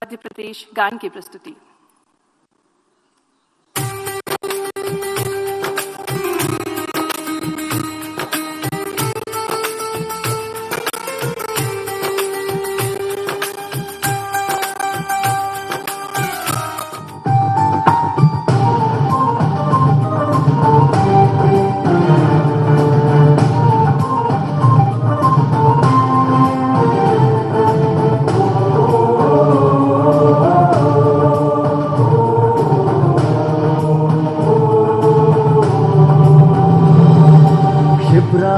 मध्य प्रदेश गान की प्रस्तुति।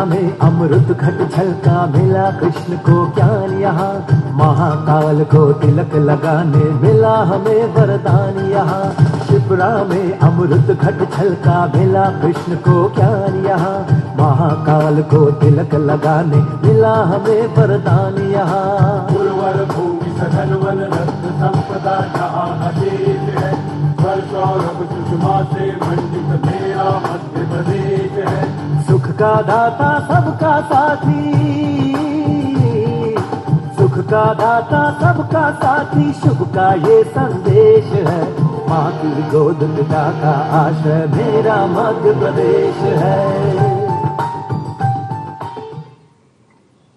में अमृत घट झलका मिला कृष्ण को ज्ञान यहाँ, महाकाल को तिलक लगाने मिला हमें वरदान यहाँ। शिप्रा में अमृत घट झलका मिला कृष्ण को ज्ञान यहाँ, महाकाल को तिलक लगाने मिला हमें वरदान यहाँ। उर्वर भूमि सघन वन रत्न संपदा जहाँ अशेष है, स्वर्ग और सुषमा से मंडित मेरा मध्य प्रदेश है। सुख का दाता सबका साथी, सुख का दाता सबका साथी, शुभ का ये संदेश है। माँ की गोद पिता का आश्रय मेरा मध्य प्रदेश है।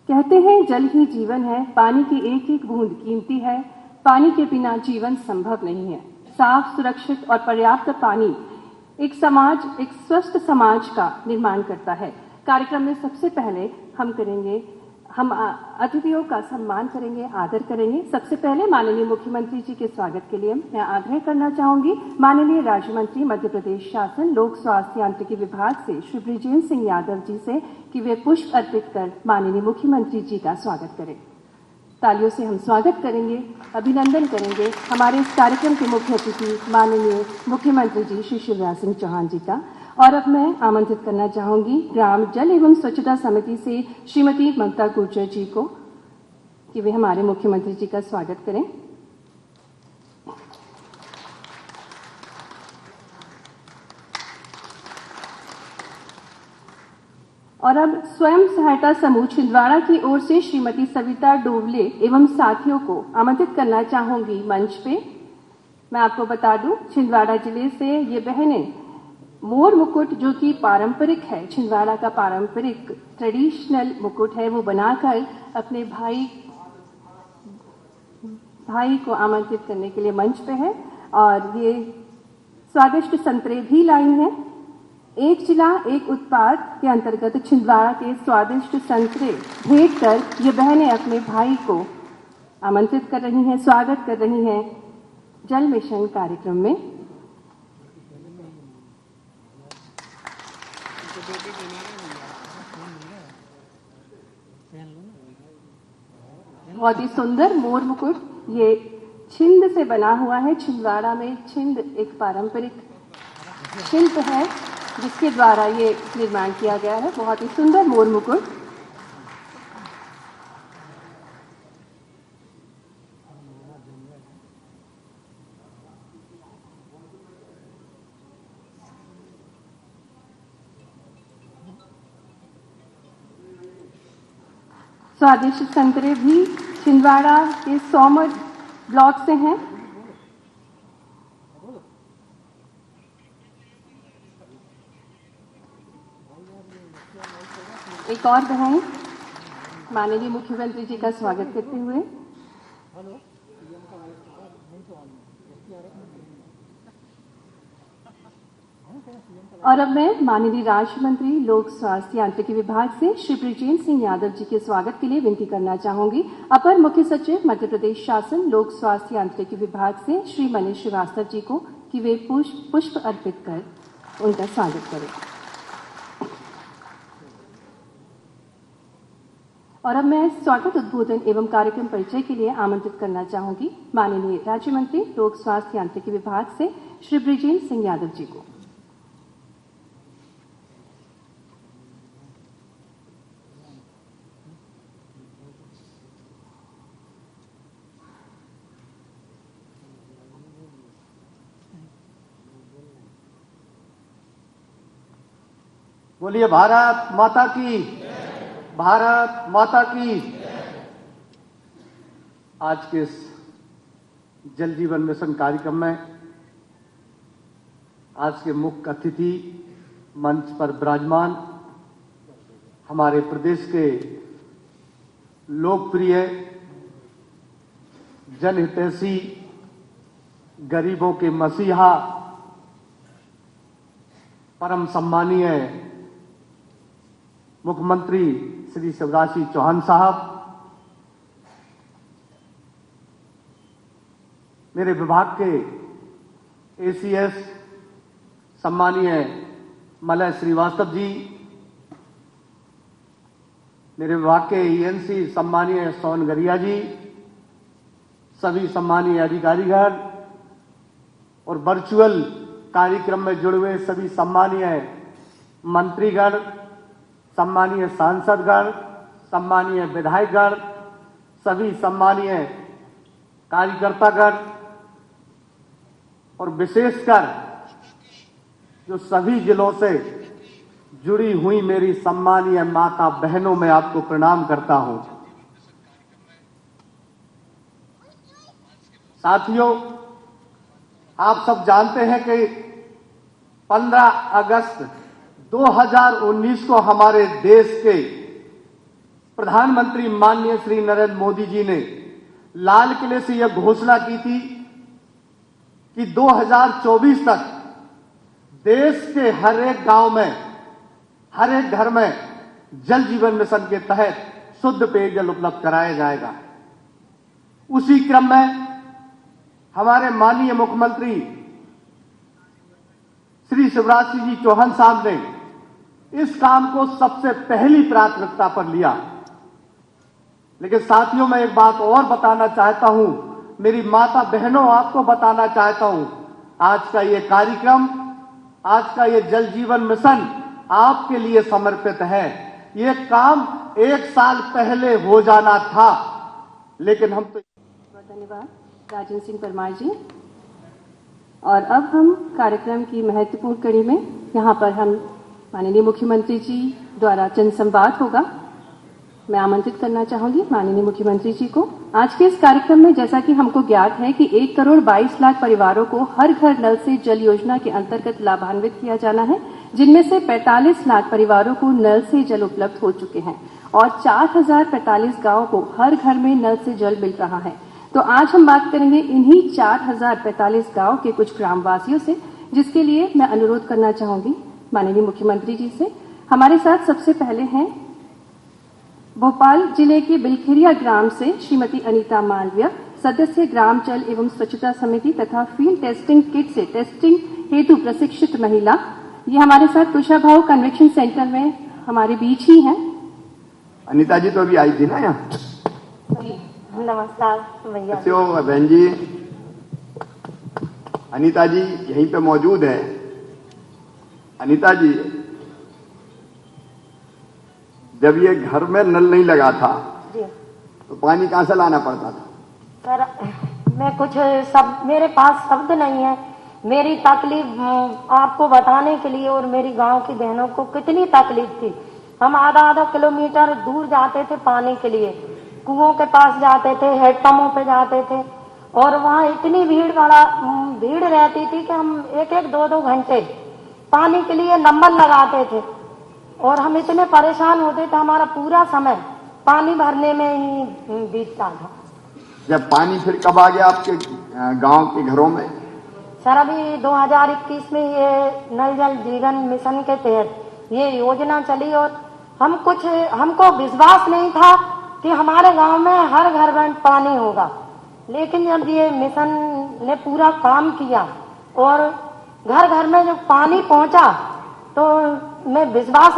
कहते हैं जल ही जीवन है, पानी की एक एक बूंद कीमती है, पानी के बिना जीवन संभव नहीं है। साफ, सुरक्षित और पर्याप्त पानी एक स्वस्थ समाज का निर्माण करता है। कार्यक्रम में सबसे पहले हम अतिथियों का सम्मान करेंगे, आदर करेंगे। सबसे पहले माननीय मुख्यमंत्री जी के स्वागत के लिए मैं आग्रह करना चाहूंगी माननीय राज्य मंत्री मध्य प्रदेश शासन लोक स्वास्थ्य यांत्रिकी विभाग से श्री बृजेंद्र सिंह यादव जी से कि वे पुष्प अर्पित कर माननीय मुख्यमंत्री जी का स्वागत करें। तालियों से हम स्वागत करेंगे, अभिनंदन करेंगे हमारे इस कार्यक्रम के मुख्य अतिथि माननीय मुख्यमंत्री जी श्री शिवराज सिंह चौहान जी का। और अब मैं आमंत्रित करना चाहूंगी ग्राम जल एवं स्वच्छता समिति से श्रीमती ममता गुर्जर जी को कि वे हमारे मुख्यमंत्री जी का स्वागत करें। और अब स्वयं सहायता समूह छिंदवाड़ा की ओर से श्रीमती सविता डोवले एवं साथियों को आमंत्रित करना चाहूंगी मंच पे। मैं आपको बता दूं छिंदवाड़ा जिले से ये बहनें मोर मुकुट जो कि पारंपरिक है, छिंदवाड़ा का पारंपरिक ट्रेडिशनल मुकुट है, वो बनाकर अपने भाई को आमंत्रित करने के लिए मंच पे है। और ये स्वादिष्ट संतरे भी लाई हैं। एक जिला एक उत्पाद के अंतर्गत छिंदवाड़ा के स्वादिष्ट संतरे भेंट कर ये बहनें अपने भाई को आमंत्रित कर रही हैं, स्वागत कर रही हैं जल मिशन कार्यक्रम में। बहुत ही सुंदर मोर मुकुट ये छिंद से बना हुआ है। छिंदवाड़ा में छिंद एक पारंपरिक शिल्प है जिसके द्वारा ये निर्माण किया गया है। बहुत ही सुंदर मोर मुकुट। स्वादिष्ट संतरे भी छिंदवाड़ा के सोमर ब्लॉक से हैं। एक और बहन माननीय मुख्यमंत्री जी का स्वागत करते हुए और अब मैं माननीय राज्य मंत्री लोक स्वास्थ्य यांत्रिकी विभाग से श्री बृजेंद्र सिंह यादव जी के स्वागत के लिए विनती करना चाहूंगी अपर मुख्य सचिव मध्य प्रदेश शासन लोक स्वास्थ्य यांत्रिकी विभाग से श्री मनीष श्रीवास्तव जी को कि वे पुष्प अर्पित कर उनका स्वागत करें। और अब मैं स्वागत उद्बोधन एवं कार्यक्रम परिचय के लिए आमंत्रित करना चाहूंगी माननीय राज्य मंत्री लोक स्वास्थ्य यांत्रिकी विभाग से श्री बृजेंद्र सिंह यादव जी को। बोलिए भारत माता की, भारत माता की। आज के इस जल जीवन मिशन कार्यक्रम में आज के मुख्य अतिथि मंच पर विराजमान हमारे प्रदेश के लोकप्रिय जनहितैषी गरीबों के मसीहा परम सम्मानीय मुख्यमंत्री श्री शिवराज सिंह चौहान साहब, मेरे विभाग के एसीएस सम्मानीय मलय श्रीवास्तव जी, मेरे विभाग के ईएनसी सम्मानीय सोनगरिया जी, सभी सम्मानीय अधिकारीगण और वर्चुअल कार्यक्रम में जुड़े हुए सभी सम्मानीय मंत्रीगण, सम्मानीय सांसदगण, सम्मानीय विधायकगण, सभी सम्मानीय कार्यकर्तागण और विशेषकर जो सभी जिलों से जुड़ी हुई मेरी सम्मानीय माता बहनों, में आपको प्रणाम करता हूं। साथियों, आप सब जानते हैं कि 15 अगस्त 2019 को हमारे देश के प्रधानमंत्री माननीय श्री नरेंद्र मोदी जी ने लाल किले से यह घोषणा की थी कि 2024 तक देश के हर एक गांव में, हर एक घर में जल जीवन मिशन के तहत शुद्ध पेयजल उपलब्ध कराया जाएगा। उसी क्रम में हमारे माननीय मुख्यमंत्री श्री शिवराज सिंह जी चौहान साहब ने इस काम को सबसे पहली प्राथमिकता पर लिया। लेकिन साथियों, मैं एक बात और बताना चाहता हूं, मेरी माता बहनों, आपको बताना चाहता हूं, आज का ये कार्यक्रम, आज का ये जल जीवन मिशन आपके लिए समर्पित है। ये काम 1 साल पहले हो जाना था, लेकिन हम तो। धन्यवाद राजेंद्र सिंह परमार जी। और अब हम कार्यक्रम की महत्वपूर्ण कड़ी में यहाँ पर हम माननीय मुख्यमंत्री जी द्वारा जनसंवाद होगा। मैं आमंत्रित करना चाहूंगी माननीय मुख्यमंत्री जी को। आज के इस कार्यक्रम में जैसा कि हमको ज्ञात है कि 1 करोड़ 22 लाख परिवारों को हर घर नल से जल योजना के अंतर्गत लाभान्वित किया जाना है, जिनमें से 45 लाख परिवारों को नल से जल उपलब्ध हो चुके हैं और 4045 गांवों को हर घर में नल से जल मिल रहा है। तो आज हम बात करेंगे इन्हीं 4045 गांव के कुछ ग्रामवासियों से, जिसके लिए मैं अनुरोध करना चाहूंगी माननीय मुख्यमंत्री जी से। हमारे साथ सबसे पहले हैं भोपाल जिले के बिलखेरिया ग्राम से श्रीमती अनीता मालविया, सदस्य ग्राम जल एवं स्वच्छता समिति तथा फील्ड टेस्टिंग किट से टेस्टिंग हेतु प्रशिक्षित महिला। ये हमारे साथ कुशाभाऊ कन्वेंशन सेंटर में हमारे बीच ही हैं। अनीता जी तो अभी आई थी ना यहाँ। नमस्कार भैया। कैसे हो बहन जी? अनीता जी यहीं पे मौजूद है। अनीता जी, जब ये घर में नल नहीं लगा था जी, तो पानी कहाँ से लाना पड़ता था? सर मैं कुछ मेरे पास शब्द नहीं है। मेरी तकलीफ आपको बताने के लिए, और मेरी गांव की बहनों को कितनी तकलीफ थी। हम आधा किलोमीटर दूर जाते थे पानी के लिए, कुओं के पास जाते थे, हेडपंपों पे जाते थे, और वहाँ इतनी भीड़ रहती थी कि हम 1-2 घंटे पानी के लिए नंबर लगाते थे और हम इतने परेशान होते थे, हमारा पूरा समय पानी भरने में ही बीतता था। जब पानी फिर कब आ गया आपके गांव के घरों में? सर अभी 2021 में ये नल जल जीवन मिशन के तहत ये योजना चली और हमको विश्वास नहीं था कि हमारे गांव में हर घर में पानी होगा। लेकिन जब ये मिशन ने पूरा काम किया और घर घर में जब पानी पहुंचा, तो मैं विश्वास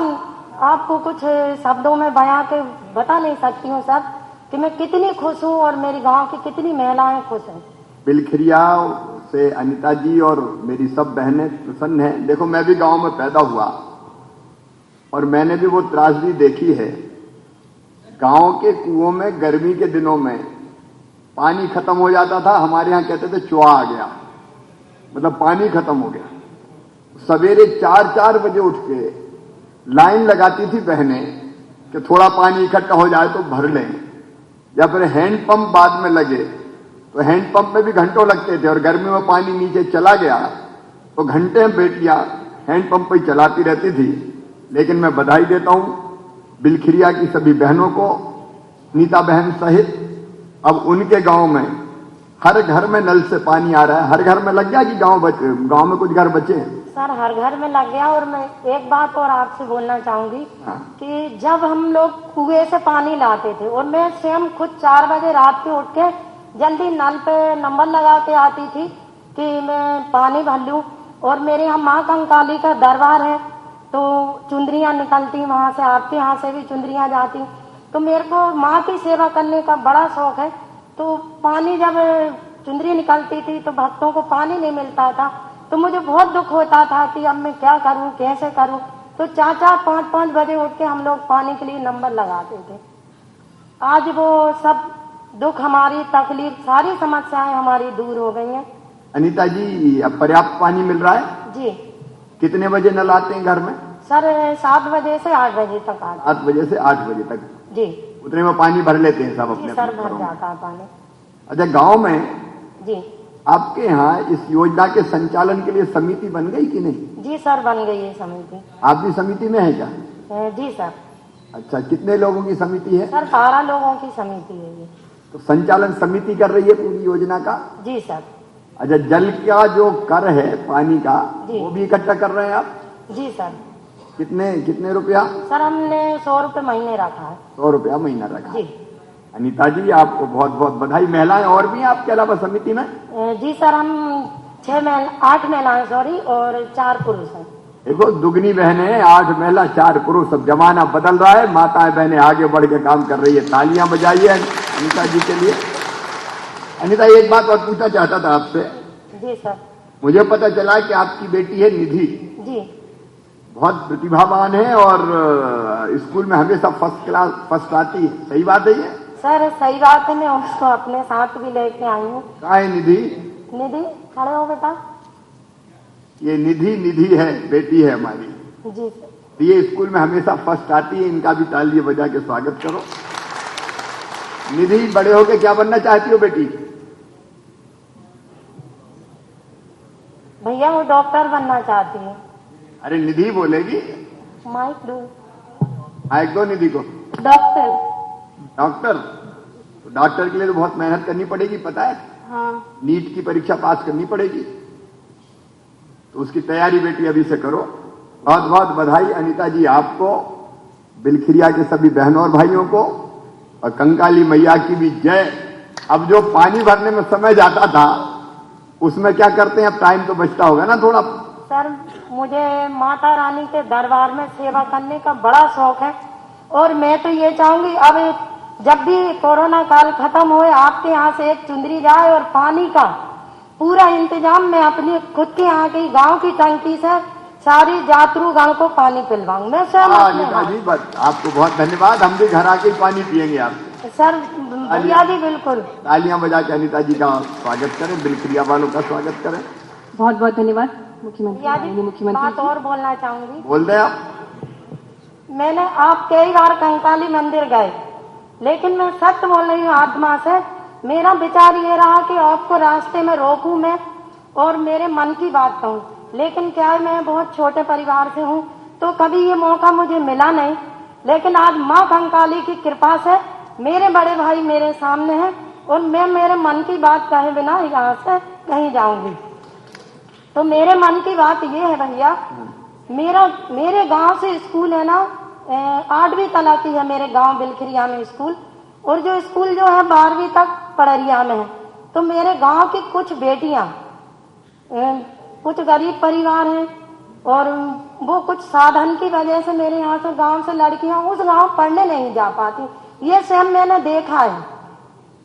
आपको कुछ शब्दों में बयां के बता नहीं सकती हूँ सर, कि मैं कितनी खुश हूँ और मेरी गांव की कितनी महिलाएं खुश हैं। बिलखिरिया से अनीता जी और मेरी सब बहनें प्रसन्न हैं। देखो, मैं भी गांव में पैदा हुआ और मैंने भी वो त्रासदी देखी है। गांव के कुओं में गर्मी के दिनों में पानी खत्म हो जाता था। हमारे यहाँ कहते थे चुआ आ गया, मतलब पानी खत्म हो गया। सवेरे 4 बजे उठ के लाइन लगाती थी बहनें कि थोड़ा पानी इकट्ठा हो जाए तो भर लें, या फिर हैंड पंप बाद में लगे तो हैंडपंप में भी घंटों लगते थे, और गर्मी में पानी नीचे चला गया तो घंटे में बेटियां हैंडपंप ही चलाती रहती थी। लेकिन मैं बधाई देता हूं बिलखिरिया की सभी बहनों को, नीता बहन सहित। अब उनके गांव में हर घर में नल से पानी आ रहा है। हर घर में लग गया कि गांव में कुछ घर बचे हैं? सर हर घर में लग गया। और मैं एक बात और आपसे बोलना चाहूंगी कि जब हम लोग कुएं से पानी लाते थे और मैं स्वयं खुद 4 बजे रात के उठ के जल्दी नल पे नंबर लगा के आती थी कि मैं पानी भर लूं। और मेरे यहाँ माँ कंकाली का दरबार है, तो चुंदरियां निकलती वहां से, आपके यहाँ से भी चुंदरियां जाती। तो मेरे को माँ की सेवा करने का बड़ा शौक है। तो पानी जब चुंदरी निकलती थी तो भक्तों को पानी नहीं मिलता था, तो मुझे बहुत दुख होता था कि अब मैं क्या करूं, कैसे करूं। तो 4-4, 5-5 बजे उठ के हम लोग पानी के लिए नंबर लगाते थे। आज वो सब दुख, हमारी तकलीफ, सारी समस्याएं हमारी दूर हो गई हैं। अनीता जी, अब पर्याप्त पानी मिल रहा है? जी। कितने बजे नल आते हैं घर में? सर 7 बजे से 8 बजे तक आते। 7 बजे से 8 बजे तक? जी। उतने में पानी भर लेते हैं सब अपने? सर भर जाता है पानी। अच्छा, गांव में जी आपके यहाँ इस योजना के संचालन के लिए समिति बन गई कि नहीं? जी सर बन गई है समिति। आप भी समिति में है क्या? जी सर। अच्छा, कितने लोगों की समिति है? सर 12 लोगों की समिति है ये। तो संचालन समिति कर रही है पूरी योजना का? जी सर। अच्छा, जल का जो कर है पानी का, जी। वो भी इकट्ठा कर रहे हैं आप? जी सर। कितने रुपया? सर हमने 100 रुपये महीने रखा है। 100 रुपया महीना रखा। जी। अनीता जी, आपको बहुत बहुत बधाई। महिलाएं और भी हैं आपके अलावा समिति में? जी सर, हम 8 महिलाएं सॉरी और 4 पुरुष हैं। देखो, दुगनी बहनें, 8 महिला 4 पुरुष। सब जमाना बदल रहा है, माताएं बहनें आगे बढ़ के काम कर रही है। तालियां बजाइए अनीता जी के लिए। अनीता, एक बात और पूछना चाहता था आपसे। जी सर। मुझे पता चला कि आपकी बेटी है निधि, जी बहुत प्रतिभावान है और स्कूल में हमेशा फर्स्ट आती है। सही बात है ये? सर सही बात है, मैं उसको अपने साथ भी लेके आई हूँ। कहाँ है निधि? निधि खड़े हो बेटा। ये निधि है, बेटी है हमारी। जी सर। ये स्कूल में हमेशा फर्स्ट आती है। इनका भी तालियां बजा के स्वागत करो। निधि, बड़े होके क्या बनना चाहती हो बेटी? भैया वो डॉक्टर बनना चाहती है। अरे निधि बोलेगी। माइक दो। माइक दो निधि को। डॉक्टर। डॉक्टर? तो डॉक्टर के लिए तो बहुत मेहनत करनी पड़ेगी, पता है? हाँ। नीट की परीक्षा पास करनी पड़ेगी, तो उसकी तैयारी बेटी अभी से करो। बहुत बहुत बधाई अनीता जी आपको, बिलखिरिया के सभी बहनों और भाइयों को, और कंकाली मैया की भी जय। अब जो पानी भरने में समय जाता था उसमें क्या करते हैं? अब टाइम तो बचता होगा ना थोड़ा? सर मुझे माता रानी के दरबार में सेवा करने का बड़ा शौक है, और मैं तो ये चाहूंगी अब जब भी कोरोना काल खत्म होए, आपके यहाँ से एक चुंदरी जाए और पानी का पूरा इंतजाम मैं अपनी खुद के यहाँ की गांव की टंकी से सारी यात्रुगण को पानी पिलवाऊं। मैं स्वयं अनीता जी, बस आपको बहुत धन्यवाद। हम भी घर आके पानी पियेंगे आप। सर भैया जी बिल्कुल। तालियां बजा के अनीता जी का स्वागत करें, बिलखिरिया वालों का स्वागत करें। बहुत बहुत धन्यवाद मुख्यमंत्री। मुख्यमंत्री बात और बोलना चाहूंगी। बोल रहे आप? मैंने आप कई बार कंकाली मंदिर गए, लेकिन मैं सत्य बोल रही हूँ आत्मा से। मेरा विचार ये रहा कि आपको रास्ते में रोकूं मैं और मेरे मन की बात कहूँ, लेकिन क्या है मैं बहुत छोटे परिवार से हूँ, तो कभी ये मौका मुझे मिला नहीं। लेकिन आज माँ कंकाली की कृपा से मेरे बड़े भाई मेरे सामने हैं और मैं मेरे मन की बात कहे बिना यहाँ से नहीं जाऊंगी। तो मेरे मन की बात ये है भैया, मेरे गांव से स्कूल है ना 8वीं तला की है मेरे गांव बिलखिरिया में स्कूल, और जो स्कूल जो है 12वीं तक पड़रिया में है। तो मेरे गांव की कुछ बेटियां कुछ गरीब परिवार हैं और वो कुछ साधन की वजह से मेरे यहाँ से गांव से लड़कियां उस गांव पढ़ने नहीं जा पाती। ये स्वयं मैंने देखा है।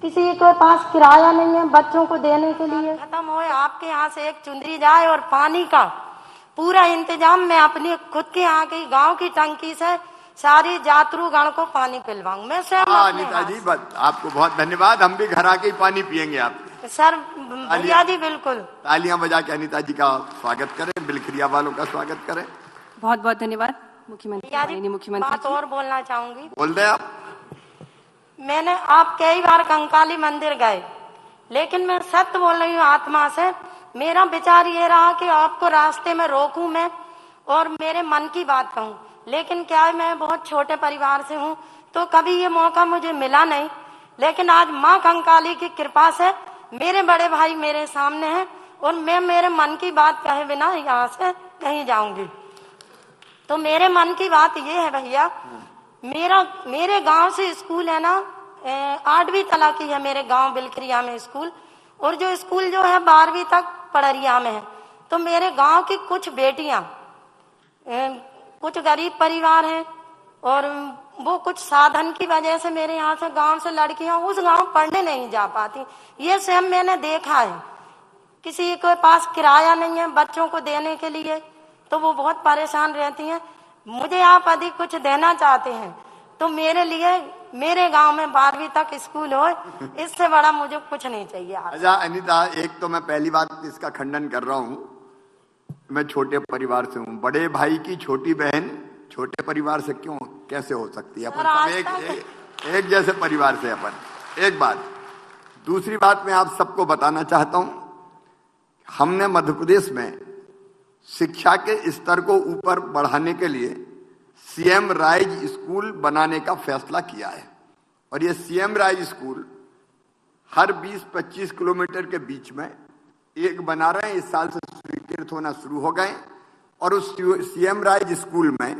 किसी के पास किराया नहीं है बच्चों को देने के लिए। खत्म होए, आपके यहाँ से एक चुंदरी जाए और पानी का पूरा इंतजाम मैं अपनी खुद के यहाँ की गांव की टंकी से सारी यात्रुगण को पानी पिलवाऊं। मैं स्वयं। अनीता जी, बस आपको बहुत धन्यवाद। हम भी घर आके ही पानी पियेंगे आप। सर भैया जी बिल्कुल। तालियां बजा के अनीता जी का स्वागत करें, बिलखिरिया वालों का स्वागत करें। बहुत बहुत धन्यवाद मुख्यमंत्री। मुख्यमंत्री बात और बोलना चाहूंगी। बोल रहे आप? मैंने आप कई बार कंकाली मंदिर गए, लेकिन मैं सत्य बोल रही हूँ आत्मा से। मेरा विचार ये रहा कि आपको रास्ते में रोकूं मैं और मेरे मन की बात कहूँ, लेकिन क्या है मैं बहुत छोटे परिवार से हूँ तो कभी ये मौका मुझे मिला नहीं। लेकिन आज माँ कंकाली की कृपा से मेरे बड़े भाई मेरे सामने हैं और मैं मेरे मन की बात कहे बिना यहाँ से नहीं जाऊंगी। तो मेरे मन की बात ये है भैया, मेरे गांव से स्कूल है ना 8वीं तला की है मेरे गांव बिलखरिया में स्कूल, और जो स्कूल जो है 12वीं तक पड़रिया में है। तो मेरे गांव की कुछ बेटियां कुछ गरीब परिवार हैं और वो कुछ साधन की वजह से मेरे यहाँ से गांव से लड़कियां उस गांव पढ़ने नहीं जा पाती। ये स्वयं मैंने देखा है। किसी के पास किराया नहीं है बच्चों को देने के लिए तो वो बहुत परेशान रहती हैं। मुझे आप यदि कुछ देना चाहते हैं तो मेरे लिए मेरे गांव में 12वीं तक स्कूल हो, इससे बड़ा मुझे कुछ नहीं चाहिए। अच्छा अनीता, एक तो मैं पहली बात इसका खंडन कर रहा हूँ, मैं छोटे परिवार से हूँ। बड़े भाई की छोटी बहन छोटे परिवार से क्यों कैसे हो सकती है? अपन एक जैसे परिवार से अपन। एक बात। दूसरी बात मैं आप सबको बताना चाहता हूँ, हमने मध्य प्रदेश में शिक्षा के स्तर को ऊपर बढ़ाने के लिए सीएम राइज स्कूल बनाने का फैसला किया है। और ये सीएम राइज स्कूल हर 20-25 किलोमीटर के बीच में एक बना रहे हैं। इस साल से स्वीकृत होना शुरू हो गए और उस सीएम राइज स्कूल में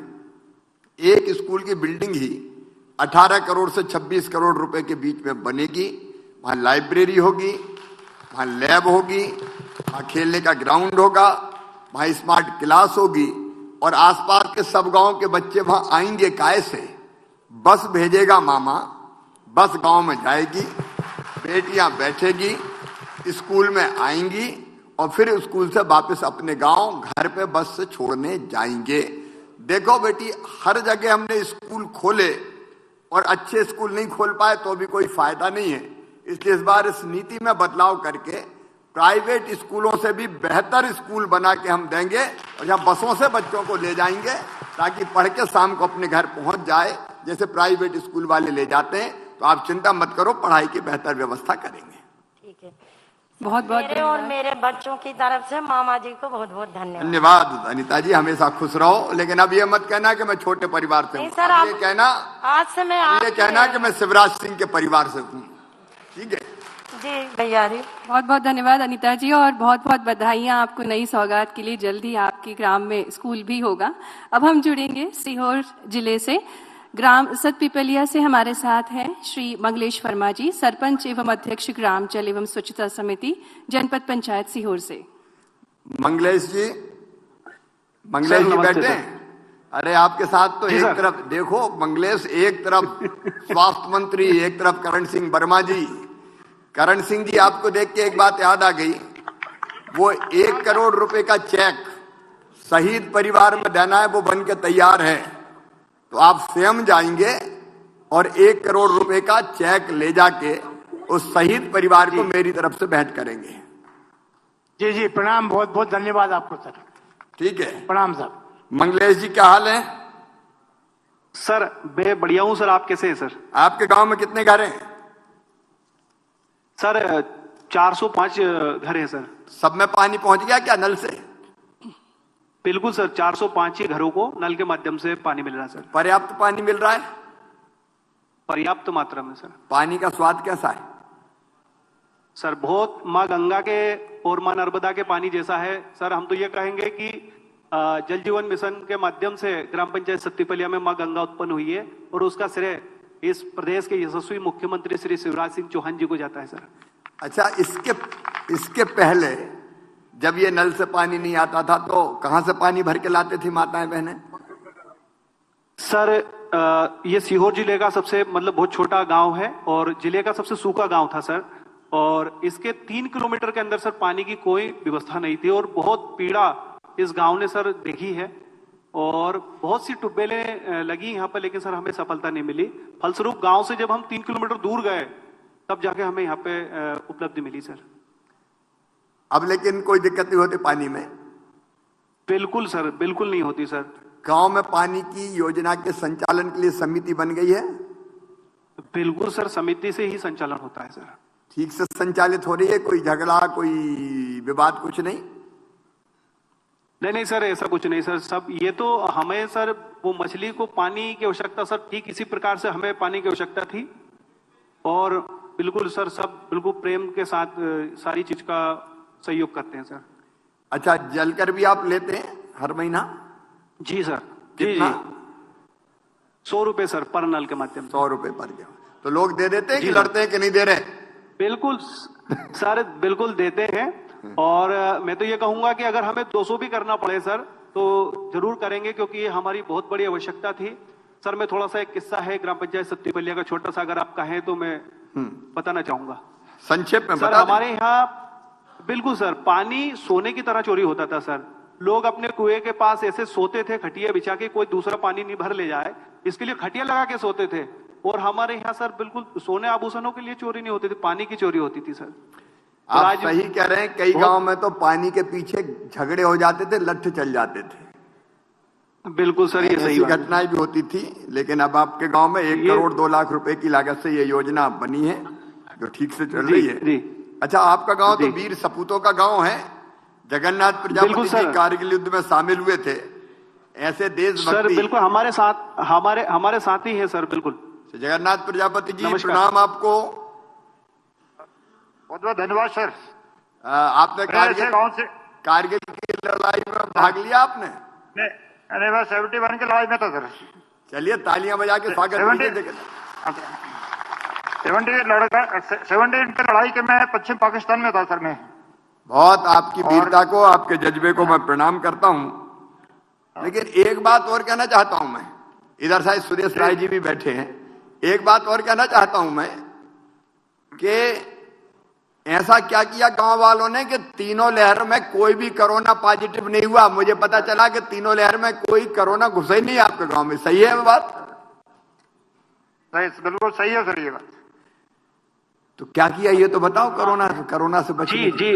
एक स्कूल की बिल्डिंग ही 18 करोड़ से 26 करोड़ रुपए के बीच में बनेगी। वहां लाइब्रेरी होगी, वहां लैब होगी, वहां खेलने का ग्राउंड होगा, वहां स्मार्ट क्लास होगी और आसपास के सब गांव के बच्चे वहां आएंगे। काय से? बस भेजेगा मामा, बस गांव में जाएगी, बेटियां बैठेगी, स्कूल में आएंगी और फिर स्कूल से वापस अपने गांव घर पे बस से छोड़ने जाएंगे। देखो बेटी, हर जगह हमने स्कूल खोले और अच्छे स्कूल नहीं खोल पाए तो भी कोई फायदा नहीं है। इसलिए इस बार इस नीति में बदलाव करके प्राइवेट स्कूलों से भी बेहतर स्कूल बना के हम देंगे और यहाँ बसों से बच्चों को ले जाएंगे ताकि पढ़ के शाम को अपने घर पहुंच जाए, जैसे प्राइवेट स्कूल वाले ले जाते हैं। तो आप चिंता मत करो, पढ़ाई की बेहतर व्यवस्था करेंगे। ठीक है, बहुत बहुत मेरे और मेरे बच्चों की तरफ से मामा जी को बहुत बहुत धन्यवाद। धन्यवाद अनीता जी, हमेशा खुश रहो। लेकिन अब ये मत कहना कि मैं छोटे परिवार से हूँ। ये कहना आज से मैं ये कहना कि मैं शिवराज सिंह के परिवार से हूँ। ठीक है जी भैया जी, बहुत बहुत धन्यवाद अनीता जी और बहुत बहुत बधाइयाँ आपको नई सौगात के लिए। जल्दी आपके ग्राम में स्कूल भी होगा। अब हम जुड़ेंगे सीहोर जिले से। ग्राम सतपिपलिया से हमारे साथ हैं श्री मंगलेश वर्मा जी, सरपंच एवं अध्यक्ष ग्राम जल एवं स्वच्छता समिति जनपद पंचायत सीहोर से। मंगलेश जी बैठे हैं। अरे आपके साथ तो एक तरफ देखो मंगलेश, एक तरफ स्वास्थ्य मंत्री, एक तरफ करण सिंह वर्मा जी। करण सिंह जी, आपको देख के एक बात याद आ गई, वो 1 करोड़ रुपए का चेक शहीद परिवार में देना है, वो बन के तैयार है। तो आप स्वयं जाएंगे और 1 करोड़ रुपए का चेक ले जाके उस शहीद परिवार को मेरी तरफ से भेंट करेंगे। जी जी, प्रणाम, बहुत बहुत धन्यवाद आपको सर। ठीक है, प्रणाम सर। मंगलेश जी क्या हाल है? सर मैं बढ़िया हूं सर, आप कैसे हैं सर? आपके गांव में कितने घर हैं? सर 405 घर हैं सर। सब में पानी पहुंच गया क्या नल से? बिल्कुल सर, 405 ही घरों को नल के माध्यम से पानी मिल रहा है सर। पर्याप्त पानी मिल रहा है? पर्याप्त मात्रा में सर। पानी का स्वाद कैसा है? सर बहुत माँ गंगा के और माँ नर्मदा के पानी जैसा है सर। हम तो ये कहेंगे कि जल जीवन मिशन के माध्यम से ग्राम पंचायत सतपिपलिया में माँ गंगा उत्पन्न हुई है और उसका श्रेय इस प्रदेश के यशस्वी मुख्यमंत्री श्री शिवराज सिंह चौहान जी को जाता है सर। अच्छा, इसके पहले जब ये नल से पानी नहीं आता था तो कहां से पानी भर के लाते थी माताएं बहनें? सर ये सीहोर जिले का सबसे बहुत छोटा गांव है और जिले का सबसे सूखा गांव था सर। और इसके 3 किलोमीटर के अंदर सर पानी की कोई व्यवस्था नहीं थी और बहुत पीड़ा इस गांव ने सर देखी है और बहुत सी ट्यूबवेलें लगी यहाँ पर, लेकिन सर हमें सफलता नहीं मिली। फलस्वरूप गांव से जब हम 3 किलोमीटर दूर गए तब जाके हमें यहाँ पे उपलब्धि मिली सर। अब लेकिन कोई दिक्कत नहीं होती पानी में? बिल्कुल सर, बिल्कुल नहीं होती सर। गांव में पानी की योजना के संचालन के लिए समिति बन गई है? बिल्कुल सर, समिति से ही संचालन होता है सर। ठीक से संचालित हो रही है? कोई झगड़ा, कोई विवाद, कुछ नहीं? नहीं सर, ऐसा कुछ नहीं सर। सब ये तो हमें सर वो मछली को पानी की आवश्यकता सर ठीक इसी प्रकार से हमें पानी की आवश्यकता थी, और बिल्कुल सर सब बिल्कुल प्रेम के साथ सारी चीज का सहयोग करते हैं सर। अच्छा, जलकर भी आप लेते हैं हर महीना? जी सर, जी 100 रुपए सर पर नल के माध्यम से। 100 रुपए पर गया। तो लोग दे देते हैं कि लड़ते हैं कि नहीं दे रहे? बिल्कुल सर, बिल्कुल देते हैं। और मैं तो ये कहूंगा कि अगर हमें 200 भी करना पड़े सर तो जरूर करेंगे, क्योंकि ये हमारी बहुत बड़ी आवश्यकता थी सर। मैं थोड़ा सा एक किस्सा है ग्राम पंचायत सत्तीपल्लिया का छोटा सा, अगर आप कहें तो मैं बताना चाहूंगा। संक्षेप में सर बता हमारे यहाँ बिल्कुल सर पानी सोने की तरह चोरी होता था सर। लोग अपने कुएं के पास ऐसे सोते थे खटिया बिछा के, कोई दूसरा पानी नहीं भर ले जाए इसके लिए खटिया लगा के सोते थे। और हमारे यहाँ सर बिल्कुल सोने आभूषणों के लिए चोरी नहीं होती थी, पानी की चोरी होती थी सर। आप सही कह रहे हैं। कई गांव में तो पानी के पीछे झगड़े हो जाते थे, लठ चल जाते थे। बिल्कुल सर, ये सही घटनाएं भी होती थी। लेकिन अब आपके गांव में 1 करोड़ 2 लाख रुपए की लागत से ये योजना बनी है जो ठीक से चल रही है। अच्छा, आपका गांव तो वीर सपूतों का गांव है। जगन्नाथ प्रजापति जी कारगिल युद्ध में शामिल हुए थे। ऐसे देशभक्ति सर बिल्कुल हमारे साथ ही है सर। बिल्कुल जगन्नाथ प्रजापति जी, प्रणाम आपको। बहुत बहुत धन्यवाद सर। आपने कारगिल की लड़ाई में भाग लिया आपने? नहीं, मैं 71 की लड़ाई में था सर। चलिए तालियां बजा के स्वागत कीजिए। 70 की लड़ाई के मैं पश्चिम पाकिस्तान में था सर। मैं बहुत आपकी वीरता को, आपके जज्बे को मैं प्रणाम करता हूं। लेकिन एक बात और कहना चाहता हूं मैं, इधर शायद सुरेश राय जी भी बैठे हैं। एक बात और कहना चाहता हूं मैं कि ऐसा क्या किया गांव वालों ने कि तीनों लहर में कोई भी कोरोना पॉजिटिव नहीं हुआ। मुझे पता चला कि तीनों लहर में कोई कोरोना घुसा ही नहीं आपके गांव में। सही है बात? सही, बिल्कुल सही है सर ये बात। तो क्या किया ये तो बताओ कोरोना से बचने। जी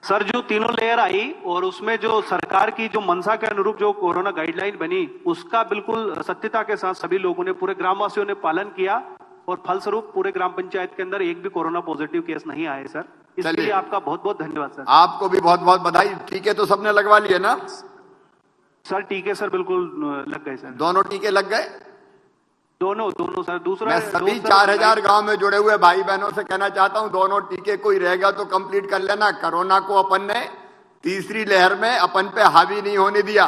सर, जो तीनों लेयर आई और उसमें जो सरकार की जो मंशा के अनुरूप जो कोरोना गाइडलाइन बनी उसका बिल्कुल सत्यता के साथ सभी लोगों ने, पूरे ग्रामवासियों ने पालन किया, और फलस्वरूप पूरे ग्राम पंचायत के अंदर एक भी कोरोना पॉजिटिव केस नहीं आए सर। इसके लिए आपका बहुत बहुत धन्यवाद सर। आपको भी बहुत बहुत बधाई। टीके तो सबने लगवा लिए ना सर? टीके सर बिल्कुल लग गए सर। दोनों टीके लग गए? दोनों सर। दूसरा मैं सभी 4000 गांव में जुड़े हुए भाई बहनों से कहना चाहता हूं, दोनों टीके कोई रहेगा तो कंप्लीट कर लेना। कोरोना को अपन ने तीसरी लहर में अपन पे हावी नहीं होने दिया।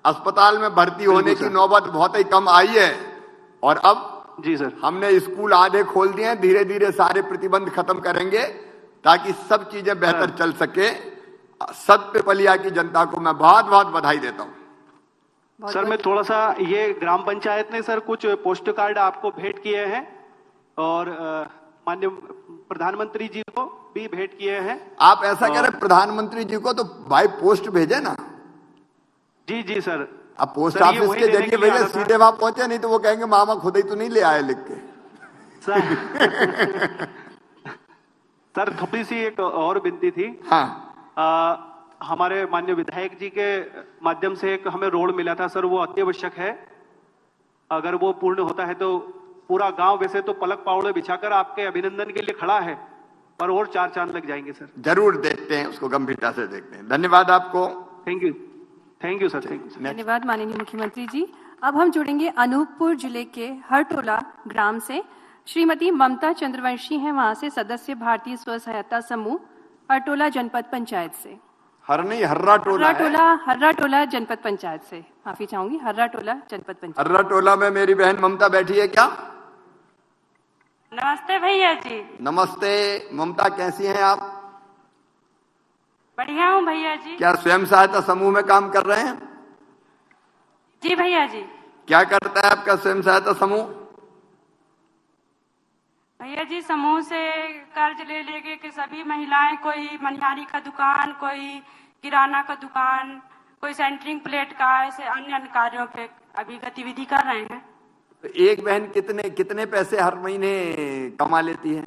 अस्पताल में भर्ती होने की नौबत बहुत ही कम आई है। और अब जी सर, हमने स्कूल आधे खोल दिए हैं। धीरे धीरे सारे प्रतिबंध खत्म करेंगे ताकि सब चीजें बेहतर चल सके। सतपलिया की जनता को मैं बहुत बहुत बधाई देता हूं। सर मैं थोड़ा सा, ये ग्राम पंचायत ने सर कुछ पोस्ट कार्ड आपको भेंट किए हैं और माननीय प्रधानमंत्री जी को भी भेंट किए हैं। आप ऐसा करें, प्रधानमंत्री जी को तो बाय पोस्ट भेजे ना। जी सर। अब पोस्ट ऑफिस के जरिए भेजे, सीधे वहां पहुंचे, नहीं तो वो कहेंगे मामा खुद ही तो नहीं ले आए लिख के। सर थोड़ी सी एक और विनती थी। हाँ, हमारे माननीय विधायक जी के माध्यम से एक हमें रोड मिला था सर, वो अत्यावश्यक है। अगर वो पूर्ण होता है तो पूरा गांव वैसे तो पलक पावड़े बिछाकर आपके अभिनंदन के लिए खड़ा है, पर और 4 चांद लग जाएंगे सर। जरूर देखते हैं उसको, गंभीरता से देखते हैं। धन्यवाद आपको। Thank you sir. धन्यवाद माननीय मुख्यमंत्री जी। अब हम जुड़ेंगे अनूपपुर जिले के हरटोला ग्राम से। श्रीमती ममता चंद्रवंशी हैं वहां से, सदस्य भारतीय स्व सहायता समूह हरटोला जनपद पंचायत से। हर्रा टोला जनपद पंचायत से, माफी चाहूंगी, हर्रा टोला जनपद पंचायत। हर्रा टोला में मेरी बहन ममता बैठी है क्या? नमस्ते भैया जी। नमस्ते ममता, कैसी हैं आप? बढ़िया हूँ भैया जी। क्या स्वयं सहायता समूह में काम कर रहे हैं? जी भैया जी। क्या करता है आपका स्वयं सहायता समूह? भैया जी समूह से कर्ज ले लेके कि सभी महिलाएं, कोई मनिहारी का दुकान, कोई किराना का दुकान, कोई सेंटरिंग प्लेट का, ऐसे अन्य कार्यों पे अभी गतिविधि कर रहे हैं। तो एक बहन कितने पैसे हर महीने कमा लेती है?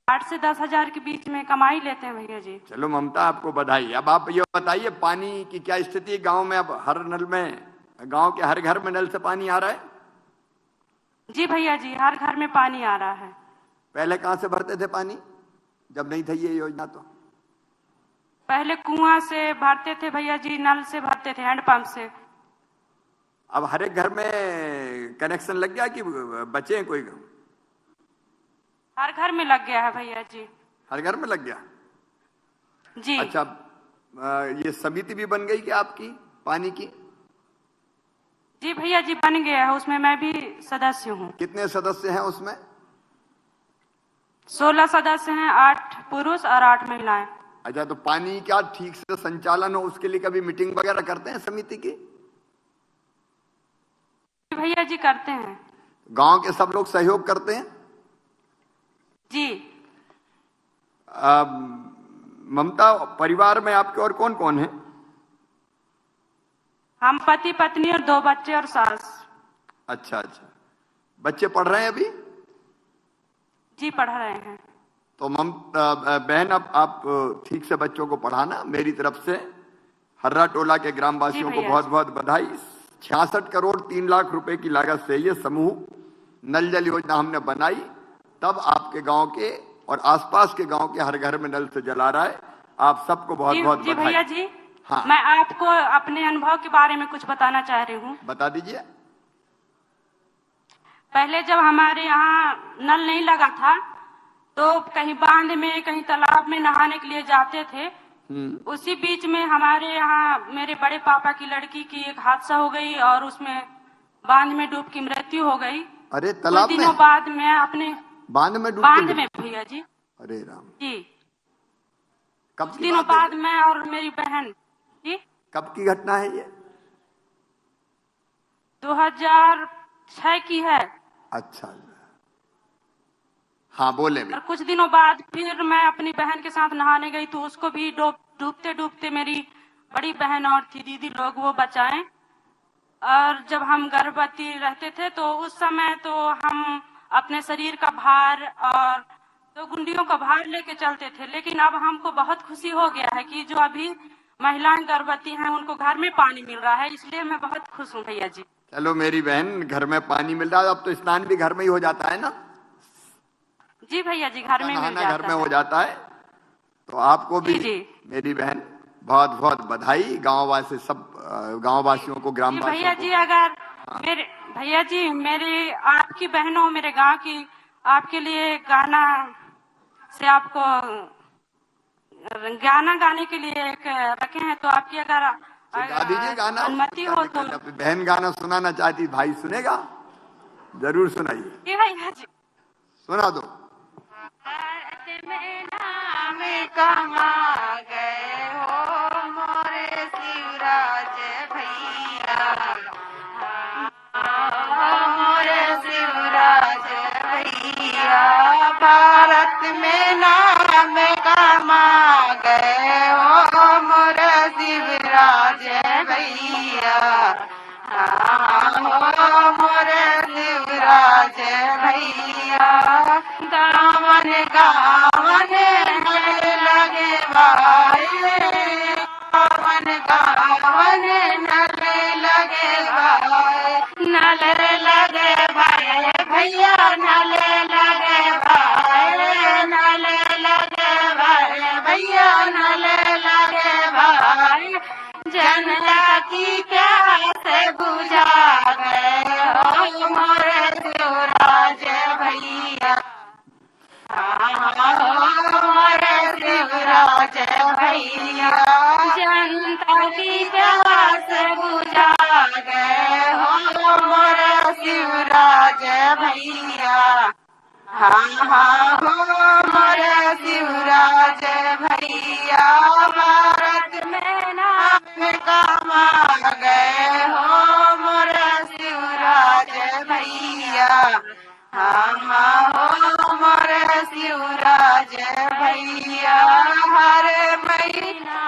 8 से 10 हजार के बीच में कमाई लेते हैं भैया जी। चलो ममता, आपको बधाई। अब आप ये बताइए, पानी की क्या स्थिति है गांव में? अब हर नल में, गांव के हर घर में नल से पानी आ रहा है? जी भैया जी, हर घर में पानी आ रहा है। पहले कहां से भरते थे पानी जब नहीं थी ये योजना? तो पहले कुआं से भरते थे भैया जी, नल से भरते थे, हैंडपंप से। अब हर एक घर में कनेक्शन लग गया कि बचे हैं कोई? हर घर में लग गया है भैया जी। हर घर में लग गया जी। अच्छा, ये समिति भी बन गई क्या आपकी पानी की? जी भैया जी, बन गया है, उसमें मैं भी सदस्य हूँ। कितने सदस्य हैं उसमें? 16 सदस्य हैं, 8 पुरुष और 8 महिलाएं। अच्छा, तो पानी क्या ठीक से संचालन हो उसके लिए कभी मीटिंग वगैरह करते हैं समिति की? भैया जी करते हैं। गांव के सब लोग सहयोग करते हैं? जी। ममता, परिवार में आपके और कौन कौन है? हम पति पत्नी और 2 बच्चे और सास। अच्छा अच्छा, बच्चे पढ़ रहे हैं अभी? जी पढ़ रहे हैं। तो बहन, अब आप ठीक से बच्चों को पढ़ाना। मेरी तरफ से हर्रा टोला के ग्रामवासियों को बहुत बहुत बधाई। 66 करोड़ 3 लाख रुपए की लागत से ये समूह नल जल योजना हमने बनाई, तब आपके गांव के और आसपास के गांव के हर घर में नल से जला रहा है। आप सबको बहुत बहुत बधाई। जी भैया जी, हाँ, मैं आपको अपने अनुभव के बारे में कुछ बताना चाह रही हूँ। बता दीजिए। पहले जब हमारे यहाँ नल नहीं लगा था तो कहीं बांध में, कहीं तालाब में नहाने के लिए जाते थे। उसी बीच में हमारे यहाँ मेरे बड़े पापा की लड़की की एक हादसा हो गई और उसमें बांध में डूब की मृत्यु हो गई। अरे तालाब में? दिनों बाद मैं अपने बांध में डूब? बांध में भैया जी। अरे राम जी। कब की दिनों बाद मैं और मेरी बहन जी। कब की घटना है ये? 2006 की है। अच्छा, हाँ बोले। और कुछ दिनों बाद फिर मैं अपनी बहन के साथ नहाने गई तो उसको भी डूबते डूबते मेरी बड़ी बहन और थी दीदी लोग वो बचाएं। और जब हम गर्भवती रहते थे तो उस समय तो हम अपने शरीर का भार और 2 गुंडियों का भार लेके चलते थे, लेकिन अब हमको बहुत खुशी हो गया है कि जो अभी महिलाएं गर्भवती हैं उनको घर में पानी मिल रहा है, इसलिए मैं बहुत खुश हूँ भैया जी। चलो मेरी बहन, घर में पानी मिल रहा है। अब तो स्नान भी घर में ही हो जाता है ना? जी भैया जी, घर में मिल जाता घर में हो जाता है। तो आपको भी जी मेरी बहन बहुत बहुत बधाई। गांववासी सब गांववासियों को, ग्रामवासियों भैया जी, अगर मेरे भैया जी, मेरे आपकी बहनों मेरे गांव की आपके लिए गाना से आपको गाना गाने के लिए एक रखे हैं, तो आपकी अगर गा दीजिए गाना। अनुमति हो तो। बहन गाना सुनाना चाहती, भाई सुनेगा? जरूर सुनाइए। भैया जी सुना दो। में नाम कमा गए हो मोरे शिवराज भैया, मोरे शिवराज भैया, भारत में नाम कमा गए हो मोरे शिवराज भैया, मोरे शिवराज भैया, दामन गावन लगे भाई, दामन गावन नल लगे भाई, नल लगे भाई भैया, नल लगे भाई, नल लगे भाई भैया, नल लगे भाई, जनता की प्यास बुझा गए हो मोरे शिवराज भैया, मोरे शिवराज भैया, जनता की प्यास बुझा गए हो मोरे शिवराज भैया, मोरे शिवराज भैया, भारत में नाम कमा गए हो मोरे शिवराज भैया, मोरे शिवराज भैया, हर महीना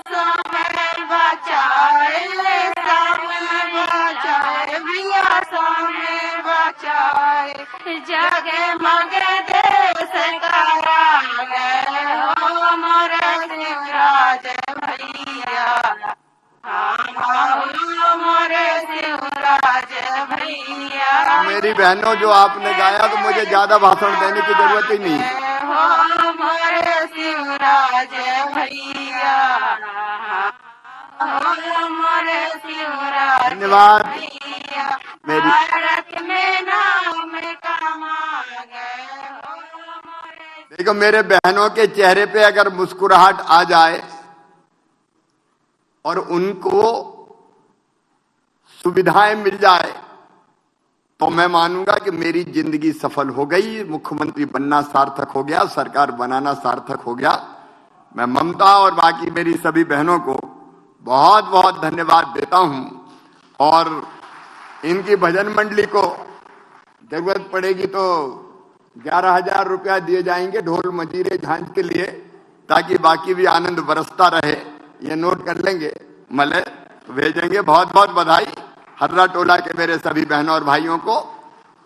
समय बचाए, समय बचाए भैया, समय बचाए, जगे मगे देश करा गए हो मोरे शिवराज भैया, मोरे शिवराज भैया, मेरी बहनों, जो आपने गाया तो मुझे ज्यादा भाषण देने की जरूरत ही नहीं है। हमारे शिवराज भैया, हमारे शिवराज धन्यवाद। भैया, मेरी भारत में नाम कमा गए हो हमारे। देखो, मेरे बहनों के चेहरे पे अगर मुस्कुराहट आ जाए और उनको सुविधाएं मिल जाए तो मैं मानूंगा कि मेरी जिंदगी सफल हो गई, मुख्यमंत्री बनना सार्थक हो गया, सरकार बनाना सार्थक हो गया। मैं ममता और बाकी मेरी सभी बहनों को बहुत बहुत धन्यवाद देता हूं और इनकी भजन मंडली को जरूरत पड़ेगी तो 11,000 रुपया दिए जाएंगे ढोल मंजीरे झांझ के लिए, ताकि बाकी भी आनंद बरसता रहे। ये नोट कर लेंगे, मले भेजेंगे। बहुत बहुत बधाई हर्रा टोला के मेरे सभी बहनों और भाइयों को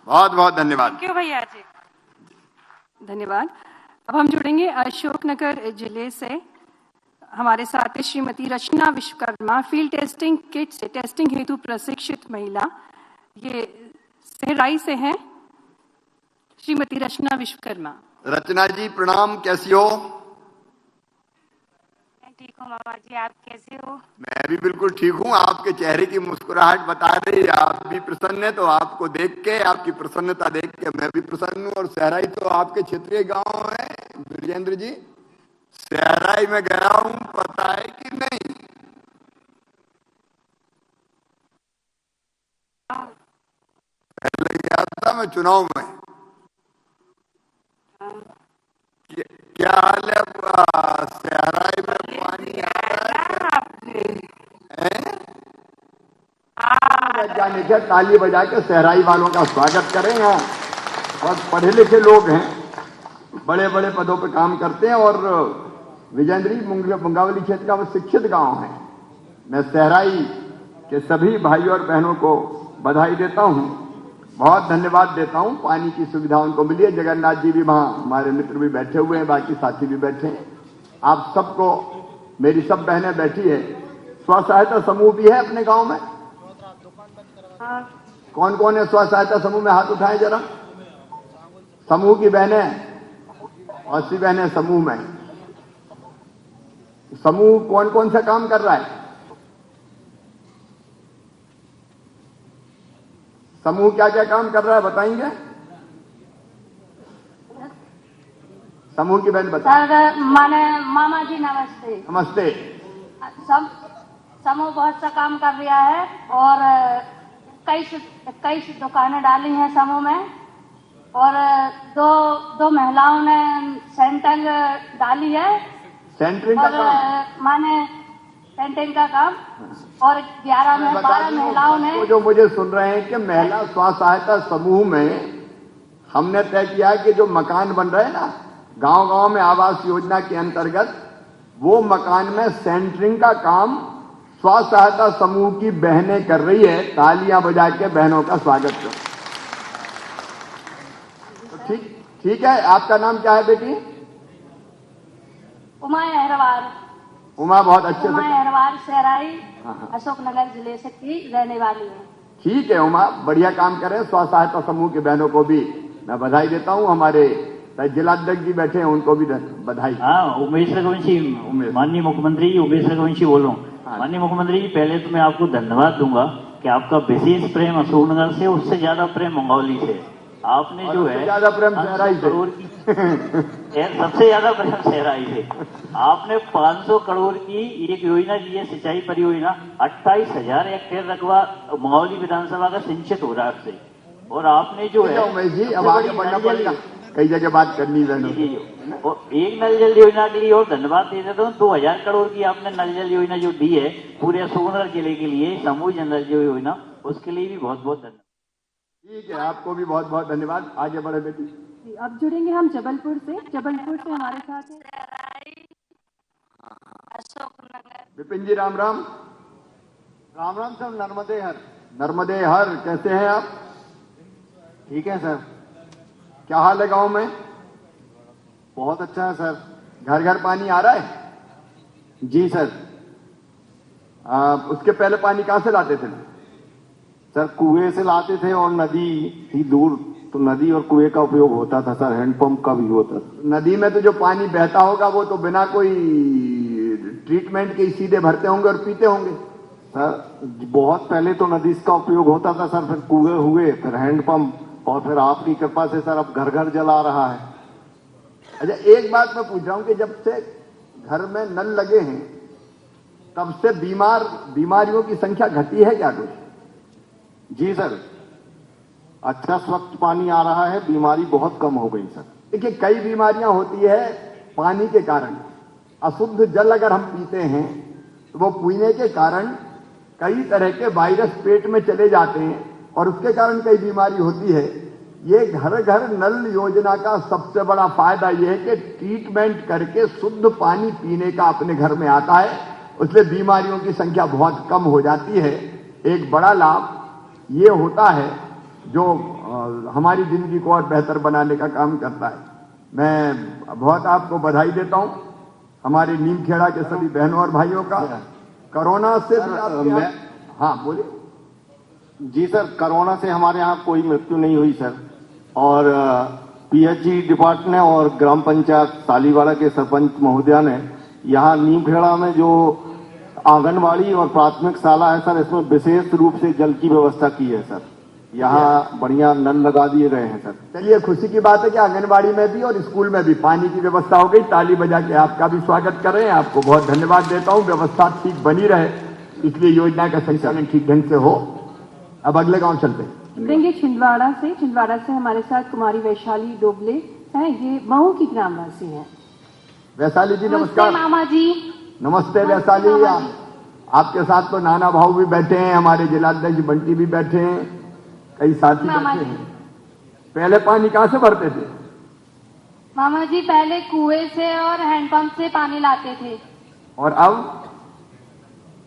बहुत बहुत धन्यवाद। क्यों भैया जी, धन्यवाद। अब हम जुड़ेंगे अशोकनगर जिले से। हमारे साथ है श्रीमती रचना विश्वकर्मा, फील्ड टेस्टिंग किट से टेस्टिंग हेतु प्रशिक्षित महिला। ये सहराई से हैं। श्रीमती रचना विश्वकर्मा। रचना जी प्रणाम, कैसी हो? ठीक हूँ मामा जी, आप कैसे हो? मैं भी बिल्कुल ठीक हूँ। आपके चेहरे की मुस्कुराहट बता रही है आप भी प्रसन्न है, तो आपको देख के, आपकी प्रसन्नता देख के मैं भी प्रसन्न हूँ। और सहराई तो आपके क्षेत्रीय गांव है वीरेंद्र जी। सहराई में गया हूँ, पता है कि नहीं? पहले गया था मैं चुनाव में। क्या हाल है? सहराई में पानी आ रहा है? वैज्ञानिक है, ताली बजा के सहराई वालों का स्वागत करें। बहुत पढ़े लिखे लोग हैं, बड़े बड़े पदों पर काम करते हैं और विजेंद्री मुंगावली क्षेत्र का वो शिक्षित गांव है। मैं सहराई के सभी भाइयों और बहनों को बधाई देता हूं, बहुत धन्यवाद देता हूं। पानी की सुविधा उनको मिली है। जगन्नाथ जी भी वहां, हमारे मित्र भी बैठे हुए हैं, बाकी साथी भी बैठे हैं। आप सबको, मेरी सब बहनें बैठी है। स्व सहायता समूह भी है अपने गांव में। कौन कौन है स्व सहायता समूह में? हाथ उठाएं जरा। समूह की बहनें, 80 बहनें समूह में। समूह कौन कौन सा काम कर रहा है? समूह क्या क्या काम कर रहा है बताएंगे? समूह की बहन बता। सर माने मामा जी नमस्ते। नमस्ते। सब समूह बहुत सा काम कर रहा है और कई दुकानें डाली हैं समूह में और दो महिलाओं ने सेंटरिंग डाली है। सेंटरिंग और का काम, माने सेंटरिंग का काम। और 12 महिलाओं ने, जो मुझे सुन रहे हैं कि महिला स्व सहायता समूह में हमने तय किया कि जो मकान बन रहे हैं ना गांव गांव में आवास योजना के अंतर्गत, वो मकान में सेंटरिंग का काम स्व सहायता समूह की बहनें कर रही है। तालियां बजा के बहनों का स्वागत करो। तो ठीक है। आपका नाम क्या है बेटी? उमा अहरवार। उमा, बहुत अच्छे उमा से। अहरवार सहराई अशोकनगर जिले से की रहने वाली है। ठीक है उमा, बढ़िया काम करें। स्व सहायता समूह के बहनों को भी मैं बधाई देता हूं। हमारे जिलाध्यक्ष जी बैठे हैं, उनको भी बधाई। हाँ, उमेश रघुवंशी, माननीय मुख्यमंत्री जी उमेश रघुवंशी बोल रहा हूँ। माननीय मुख्यमंत्री जी, पहले तो मैं आपको धन्यवाद दूंगा कि आपका विशेष प्रेम अशोकनगर से, उससे ज्यादा प्रेम मंगौली से। आपने जो है ज्यादा प्रेम सहराई से, सबसे ज्यादा प्रेम सहराई से। आपने 500 करोड़ की एक योजना दी है, सिंचाई परियोजना। 28,000 हेक्टेयर रकबा मंगौली विधानसभा का सिंचित हो रहा है आपसे। और आपने जो है उमेश जी, अब आगे बढ़ना पड़ेगा, कई जगह बात करनी है। और एक नल जल योजना के लिए और धन्यवाद दे देता हूँ। 2,000 करोड़ की आपने नल जल योजना जो दी है पूरे अशोकनगर जिले के लिए, समूह जल जल योजना, उसके लिए भी बहुत बहुत धन्यवाद। ठीक है, आपको भी बहुत बहुत धन्यवाद। आगे बढ़े बेटी। अब जुड़ेंगे हम जबलपुर से। जबलपुर से हमारे साथ है अशोकनगर। विपिन जी राम राम। राम राम सर। नर्मदे हर। नर्मदे हर, कैसे हैं आप? ठीक है सर। क्या हाल है गांव में? बहुत अच्छा है सर। घर घर पानी आ रहा है? जी सर। उसके पहले पानी कहां से लाते थे? सर कुएं से लाते थे और नदी थी दूर, तो नदी और कुएं का उपयोग होता था सर, हैंडपंप का भी होता था। नदी में तो जो पानी बहता होगा वो तो बिना कोई ट्रीटमेंट के सीधे भरते होंगे और पीते होंगे। सर बहुत पहले तो नदी का उपयोग होता था सर, फिर कुएं हुए, फिर हैंडपंप, और फिर आपकी कृपा से सर अब घर घर जला रहा है। अच्छा, एक बात मैं पूछ रहा हूं कि जब से घर में नल लगे हैं तब से बीमारियों की संख्या घटी है क्या कुछ? जी सर, अच्छा स्वच्छ पानी आ रहा है, बीमारी बहुत कम हो गई सर। देखिए, कई बीमारियां होती है पानी के कारण। अशुद्ध जल अगर हम पीते हैं तो वो पीने के कारण कई तरह के वायरस पेट में चले जाते हैं और उसके कारण कई बीमारी होती है। ये घर घर नल योजना का सबसे बड़ा फायदा यह है कि ट्रीटमेंट करके शुद्ध पानी पीने का अपने घर में आता है, उससे बीमारियों की संख्या बहुत कम हो जाती है। एक बड़ा लाभ ये होता है जो हमारी जिंदगी को और बेहतर बनाने का काम करता है। मैं बहुत आपको बधाई देता हूं, हमारे नीमखेड़ा के सभी बहनों और भाइयों का। कोरोना से हाँ बोलिए। जी सर, कोरोना से हमारे यहाँ कोई मृत्यु नहीं हुई सर, और पीएचई डिपार्टमेंट और ग्राम पंचायत सालीवाड़ा के सरपंच महोदया ने यहाँ नीमखेड़ा में जो आंगनबाड़ी और प्राथमिक शाला है सर, इसमें विशेष रूप से जल की व्यवस्था की है सर। यहाँ बढ़िया नल लगा दिए गए हैं सर। चलिए, खुशी की बात है कि आंगनबाड़ी में भी और स्कूल में भी पानी की व्यवस्था हो गई। ताली बजा के आपका भी स्वागत कर रहे हैं, आपको बहुत धन्यवाद देता हूं। व्यवस्था ठीक बनी रहे, इसलिए योजना का संचालन ठीक ढंग से हो। अब अगले गांव चलते हैं। देंगे छिंदवाड़ा से हमारे साथ कुमारी वैशाली डोबले हैं, ये मऊ की ग्रामवासी हैं। वैशाली जी नमस्कार। मामा जी नमस्ते वैशाली। आपके साथ तो नाना भाऊ भी बैठे हैं, हमारे जिलाध्यक्ष बंटी भी बैठे हैं, कई साथी बैठे हैं। पहले पानी कहाँ से भरते थे? मामा जी पहले कुएं से और हैंडपंप से पानी लाते थे, और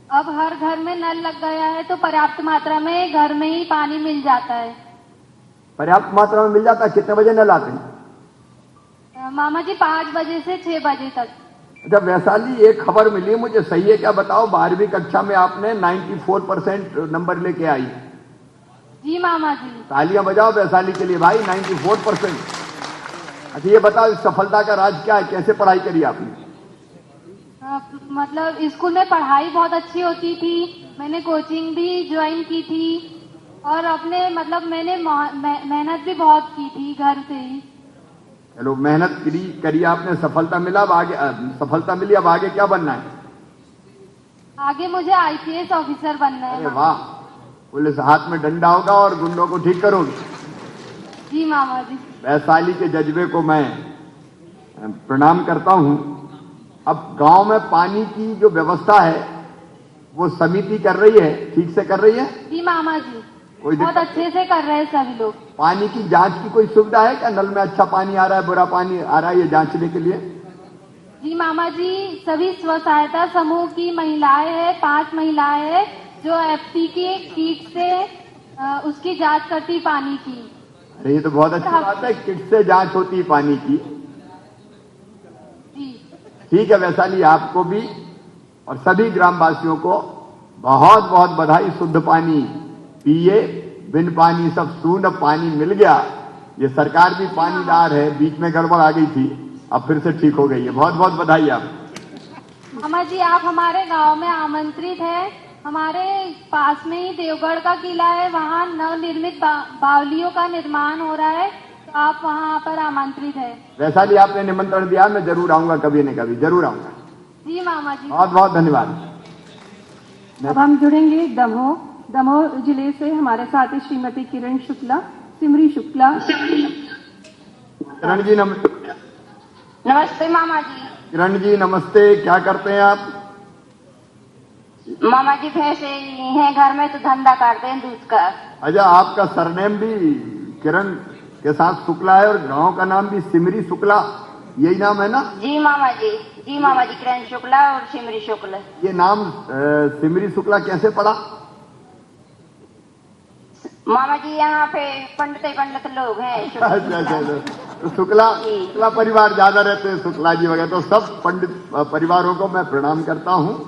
अब हर घर में नल लग गया है तो पर्याप्त मात्रा में घर में ही पानी मिल जाता है। पर्याप्त मात्रा में मिल जाता है। कितने बजे नल आते हैं? मामा जी 5 बजे से 6 बजे तक। अच्छा वैशाली, एक खबर मिली मुझे, सही है क्या बताओ? 12वीं कक्षा में आपने 94% नंबर लेके आई। जी मामा जी। तालियां बजाओ वैशाली के लिए भाई, 94%। अच्छा ये बताओ, इस सफलता का राज क्या है? कैसे पढ़ाई करी आपने? मतलब स्कूल में पढ़ाई बहुत अच्छी होती थी, मैंने कोचिंग भी ज्वाइन की थी और अपने मतलब मैंने मेहनत भी बहुत की थी घर से ही। चलो, मेहनत करी आपने, सफलता मिला। अब आगे सफलता मिली, अब आगे क्या बनना है? आगे मुझे IPS ऑफिसर बनना है। अरे वाह, पुलिस हाथ में डंडा होगा और गुंडों को ठीक करोगे। जी मामा जी। वैशाली के जज्बे को मैं प्रणाम करता हूं। अब गांव में पानी की जो व्यवस्था है वो समिति कर रही है, ठीक से कर रही है? जी मामा जी, कोई बहुत अच्छे से कर रहे हैं सभी लोग। पानी की जांच की कोई सुविधा है क्या? नल में अच्छा पानी आ रहा है, बुरा पानी आ रहा है, ये जांचने के लिए? जी मामा जी, सभी स्व सहायता समूह की महिलाएं हैं, 5 महिलाएं हैं जो FT की किट से उसकी जांच करती पानी की। अरे ये तो बहुत अच्छी बात है, किट से जांच होती है पानी की। ठीक है वैशाली, आपको भी और सभी ग्रामवासियों को बहुत बहुत बधाई। शुद्ध पानी पिए, बिन पानी सब सून, पानी मिल गया। ये सरकार भी पानीदार है, बीच में गड़बड़ आ गई थी, अब फिर से ठीक हो गई है। बहुत बहुत बधाई आपको। मामा जी, आप हमारे गांव में आमंत्रित हैं। हमारे पास में ही देवगढ़ का किला है, वहाँ नवनिर्मित बावलियों का निर्माण हो रहा है, तो आप वहाँ पर आमंत्रित है। वैशाली, आपने निमंत्रण दिया, मैं जरूर आऊंगा, कभी न कभी जरूर आऊंगा। जी मामा जी, बहुत बहुत धन्यवाद। अब हम जुड़ेंगे दमोह जिले से, हमारे साथ श्रीमती किरण शुक्ला, सिमरी शुक्ला। किरण जी नमस्ते। नमस्ते मामा जी। किरण जी नमस्ते, क्या करते हैं आप? मामा जी भैंसे हैं घर में, तो धंधा करते हैं दूध का। अच्छा, आपका सरनेम भी किरण के साथ शुक्ला है और गांव का नाम भी सिमरी शुक्ला, यही नाम है ना? जी मामा जी, जी मामा जी, किरण शुक्ला और सिमरी शुक्ला। ये नाम सिमरी शुक्ला कैसे पड़ा? मामा जी यहाँ पे पंडित लोग हैं। अच्छा, तो शुक्ला परिवार ज्यादा रहते हैं, शुक्ला जी वगैरह, तो सब पंडित परिवारों को मैं प्रणाम करता हूँ।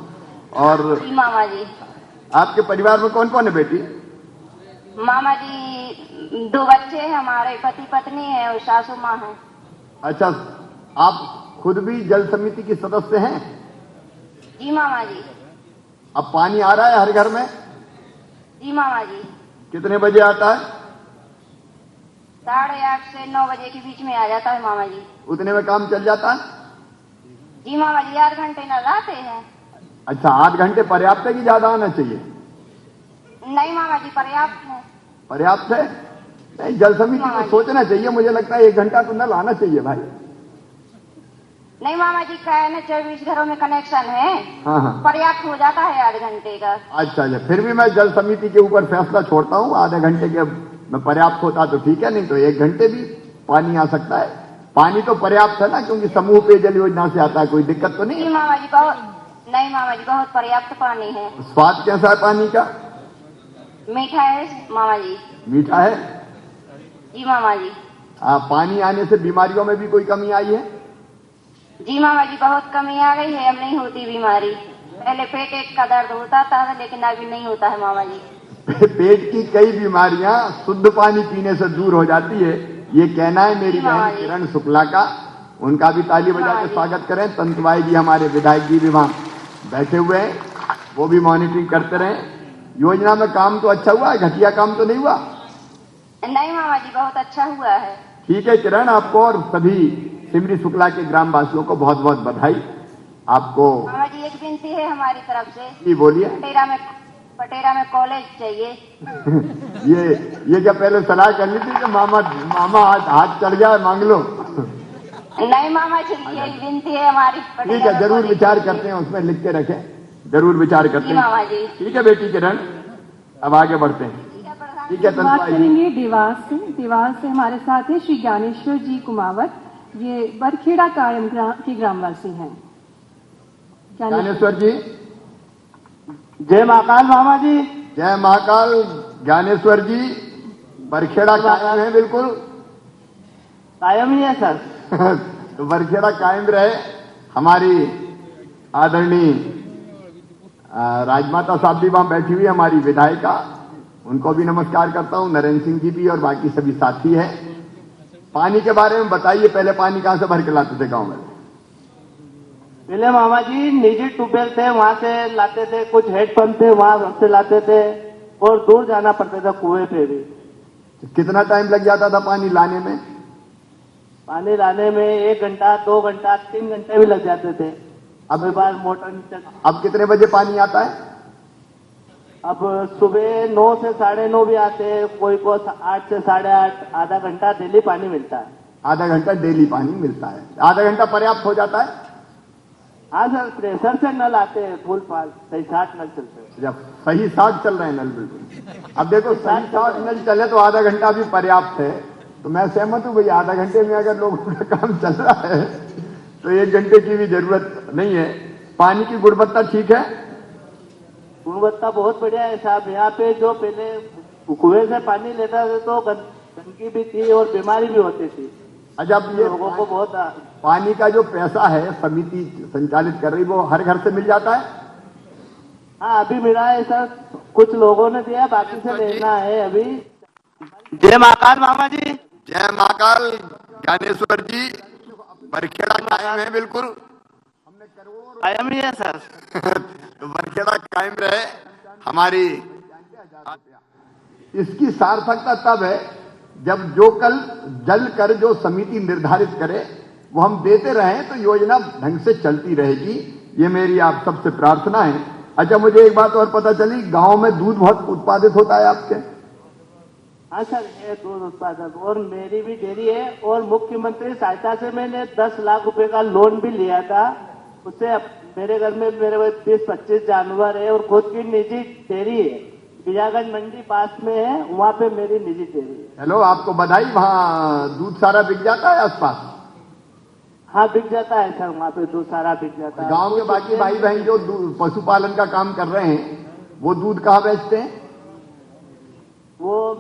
और मामा जी, आपके परिवार में कौन कौन है बेटी? मामा जी 2 बच्चे हैं, हमारे पति पत्नी है और सासू माँ है। अच्छा, आप खुद भी जल समिति की सदस्य हैं? जी मामा जी। अब पानी आ रहा है हर घर में? जी मामा जी। कितने बजे आता है? 8:30 से 9 बजे के बीच में आ जाता है मामा जी। उतने में काम चल जाता है? जी मामा जी 8 घंटे नल आते हैं। अच्छा, 8 घंटे पर्याप्त है कि ज्यादा आना चाहिए? नहीं मामा जी पर्याप्त है। पर्याप्त है? नहीं, जल समिति को सोचना चाहिए, मुझे लगता है 1 घंटा तो नल आना चाहिए भाई। नहीं मामा जी, का है ना 24 घरों में कनेक्शन है। हाँ, पर्याप्त हो जाता है 8 घंटे का। अच्छा, फिर भी मैं जल समिति के ऊपर फैसला छोड़ता हूँ। आधे घंटे के में पर्याप्त होता तो ठीक है, नहीं तो 1 घंटे भी पानी आ सकता है। पानी तो पर्याप्त है ना, क्योंकि समूह पेयजल योजना से आता है, कोई दिक्कत तो नहीं है? मामा जी नहीं मामा जी, बहुत पर्याप्त पानी है। स्वाद कैसा है पानी का? मीठा है मामा जी। मीठा है? जी मामा जी। पानी आने से बीमारियों में भी कोई कमी आई है? जी मामा जी, बहुत कमी आ गई है, अब नहीं होती बीमारी। पहले पेट का दर्द होता था, लेकिन अभी नहीं होता है मामा जी। पेट की कई बीमारियां शुद्ध पानी पीने से दूर हो जाती है, ये कहना है मेरी बहन किरण शुक्ला का। उनका भी ताली बजा के स्वागत करें। तंतुबाई जी हमारे विधायक जी भी वहां बैठे हुए हैं, वो भी मॉनिटरिंग करते रहे। योजना में काम तो अच्छा हुआ है, घटिया काम तो नहीं हुआ? नहीं मामा जी, बहुत अच्छा हुआ है। ठीक है किरण, आपको और सभी सिमरी शुक्ला के ग्रामवासियों को बहुत बहुत बधाई। आपको मामा जी एक विनती है हमारी तरफ से। जी बोलिए। पटेरा में कॉलेज चाहिए। ये क्या पहले सलाह कर ली थी कि मामा हाथ चढ़ जाए मांग लो? नहीं मामा जी, यही विनती है हमारी। ठीक है, जरूर विचार करते हैं, उसमें लिख के रखें, जरूर विचार करते हैं मामा जी। ठीक है बेटी किरण, अब आगे बढ़ते हैं। ठीक है, बात करेंगे देवास से। देवास से हमारे साथ है श्री ज्ञानेश्वर जी कुमावत, ये बरखेड़ा कायम के ग्रामवासी हैं। ज्ञानेश्वर जी। जय महाकाल मामा जी। जय महाकाल। ज्ञानेश्वर जी बरखेड़ा कायम है? बिल्कुल कायम ही है सर। तो बरखेड़ा कायम रहे। हमारी आदरणीय राजमाता साहब भी वहां बैठी हुई, हमारी विधायिका, उनको भी नमस्कार करता हूं। नरेंद्र सिंह जी भी और बाकी सभी साथी हैं। पानी के बारे में बताइए, पहले पानी कहां से भर के लाते थे गांव में? पहले मामा जी निजी ट्यूबवेल थे, वहां से लाते थे। कुछ हेडपंप थे, वहां से लाते थे, और दूर जाना पड़ता था कुएं पे भी। कितना टाइम लग जाता था पानी लाने में? पानी लाने में 1 घंटा, 2 घंटा, 3 घंटे भी लग जाते थे। अब बार मोटर नहीं चलती। अब कितने बजे पानी आता है? अब सुबह 9 से 9:30 भी आते हैं, कोई को 8 से 8:30। आधा घंटा डेली पानी मिलता है। आधा घंटा डेली पानी मिलता है? आधा घंटा पर्याप्त हो जाता है? हाँ सर, प्रेशर से नल आते हैं, फुल फाल सही 60 नल चलते हैं। जब सही 60 चल रहे हैं नल? बिल्कुल। अब देखो सही 60 नल चले तो आधा घंटा भी पर्याप्त है, तो मैं सहमत हूँ भैया। आधा घंटे में अगर लोगों का काम चल रहा है तो 1 घंटे की भी जरूरत नहीं है। पानी की गुणवत्ता ठीक है? गुणवत्ता बहुत बढ़िया है साहब। यहाँ पे जो पहले कुएं से पानी लेता था तो गंदगी भी थी और बीमारी भी होती थी। अच्छा, अब ये लोगों को बहुत पानी का जो पैसा है समिति संचालित कर रही, वो हर घर से मिल जाता है? हाँ, अभी मिला है सर, कुछ लोगों ने दिया, बाकी से लेना है अभी। जय महाकाल मामा जी। जय महाकाल। ज्ञानेश्वर जी बरखेड़ा कायम है? बिल्कुल कायम ही है सर। तो बरखेड़ा कायम रहे। हमारी इसकी सार्थकता तब है जब जो कल जल कर जो समिति निर्धारित करे वो हम देते रहें, तो योजना ढंग से चलती रहेगी। ये मेरी आप सबसे प्रार्थना है। अच्छा, मुझे एक बात और पता चली, गांव में दूध बहुत उत्पादित होता है आपके? हाँ सर, ये दूध उत्पादन, और मेरी भी डेयरी है, और मुख्यमंत्री सहायता से मैंने 10 लाख रुपए का लोन भी लिया था। उससे मेरे घर में मेरे 20-25 जानवर है, और खुद की निजी डेयरी है। बिजागंज मंडी पास में है, वहाँ पे मेरी निजी डेयरी है। हेलो, आपको बधाई। वहाँ दूध सारा बिक जाता है आसपास? हाँ, बिक जाता है सर, वहाँ पे दूध सारा बिक जाता है। गांव के बाकी भाई बहन जो पशुपालन का काम कर रहे हैं, वो दूध कहाँ बेचते हैं? वो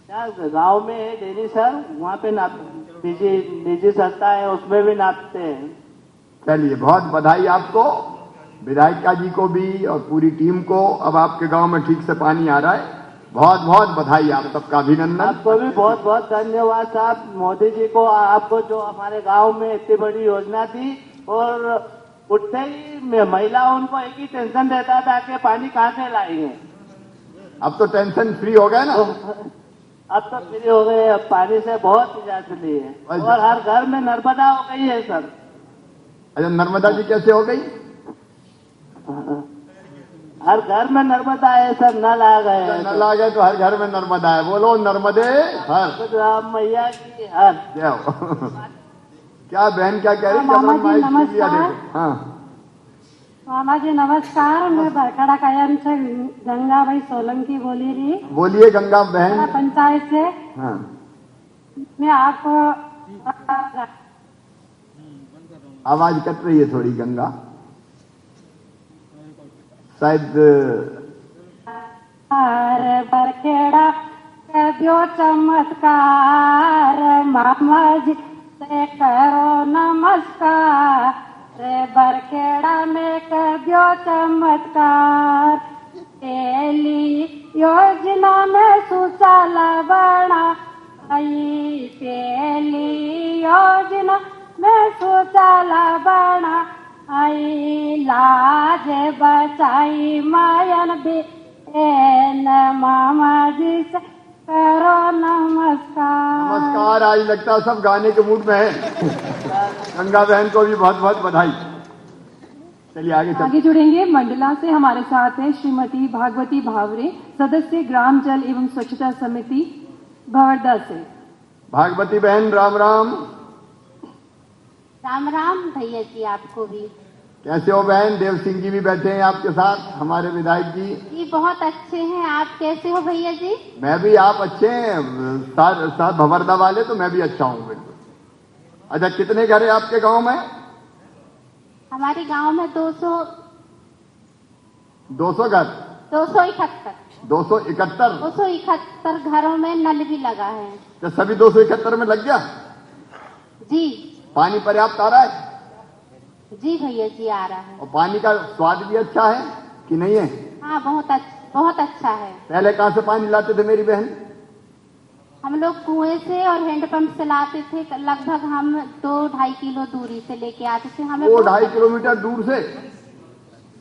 क्या गांव में है डेयरी सर, वहाँ पे निजी संस्था है, उसमें भी नापते हैं। चलिए, बहुत बधाई आपको, विधायिका जी को भी और पूरी टीम को। अब आपके गांव में ठीक से पानी आ रहा है, बहुत बहुत बधाई, आप सबका अभिनंदन। आपको भी बहुत बहुत धन्यवाद साहब, मोदी जी को, आपको जो हमारे गांव में इतनी बड़ी योजना दी। और उठते ही महिलाओं को एक ही टेंशन रहता था कि पानी कहाँ से लाएंगे। अब तो टेंशन फ्री हो गए ना। अब तो फ्री हो गए, अब पानी से बहुत निजात मिली है। और हर घर में नर्मदा हो गई है सर। अच्छा, नर्मदा जी कैसे हो गई? हर घर में नर्मदा है सर, नल आ गए। नल आ गए तो हर घर में नर्मदा है। बोलो नर्मदे हर मैया की हर। क्या बहन क्या कह रही? मामा जी नमस्कार। हाँ मामा जी नमस्कार, मैं बरखड़ा कायम से गंगाबाई सोलंकी बोली रही। बोलिए गंगा बहन। पंचायत से। हाँ मैं आपको आवाज कट रही है थोड़ी गंगा, शायद। बरखेड़ा करो चमत्कार, मामा जी से करो नमस्कार। रे बरखेड़ा में करो चमत्कार, पहली योजना में शौचालय बना आई। पहली योजना में शौचालय बना आई, लाज बचाई मायन बेन। मामा जी से करो नमस्कार। नमस्कार। आज लगता है सब गाने के मूड में है। गंगा बहन को भी बहुत बहुत बधाई। चलिए आगे जुड़ेंगे। मंडला से हमारे साथ है श्रीमती भागवती भावरे, सदस्य ग्राम जल एवं स्वच्छता समिति भवरदा से। भागवती बहन राम राम। राम राम भैया जी, आपको भी। कैसे हो बहन? देव सिंह जी भी बैठे हैं आपके साथ, हमारे विधायक जी। जी बहुत अच्छे हैं, आप कैसे हो भैया जी? मैं भी, आप अच्छे हैं साथ भवरदा वाले, तो मैं भी अच्छा हूँ बिल्कुल। अच्छा, कितने घर है आपके गांव में? हमारे गांव में 200 घर। 271 271 घरों में नल भी लगा है। तो सभी 271 में लग गया? जी। पानी पर्याप्त आ रहा है? जी भैया जी आ रहा है। और पानी का स्वाद भी अच्छा है कि नहीं है? हाँ बहुत अच्छा है। पहले कहाँ से पानी लाते थे मेरी बहन? हम लोग कुएं से और हैंडपंप से लाते थे। लगभग हम 2-2.5 किलो दूरी से लेके आते थे। हमें 2-2.5 किलोमीटर दूर से?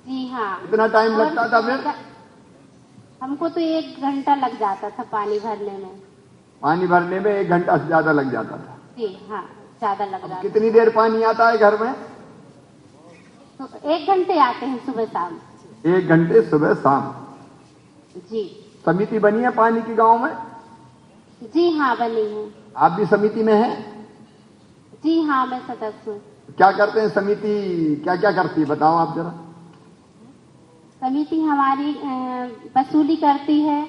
जी हाँ। इतना टाइम लगता था फिर? हमको तो 1 घंटा लग जाता था पानी भरने में। पानी भरने में 1 घंटा से ज्यादा लग जाता था? जी हाँ, ज्यादा लग जाता। कितनी देर पानी आता है घर में? तो 1 घंटे आते हैं सुबह शाम। 1 घंटे सुबह शाम। जी। समिति बनी है पानी की गांव में? जी हाँ बनी है। आप भी समिति में हैं? जी हाँ मैं सदस्य हूँ। क्या करते हैं समिति, क्या क्या करती है बताओ आप जरा। समिति हमारी वसूली करती है,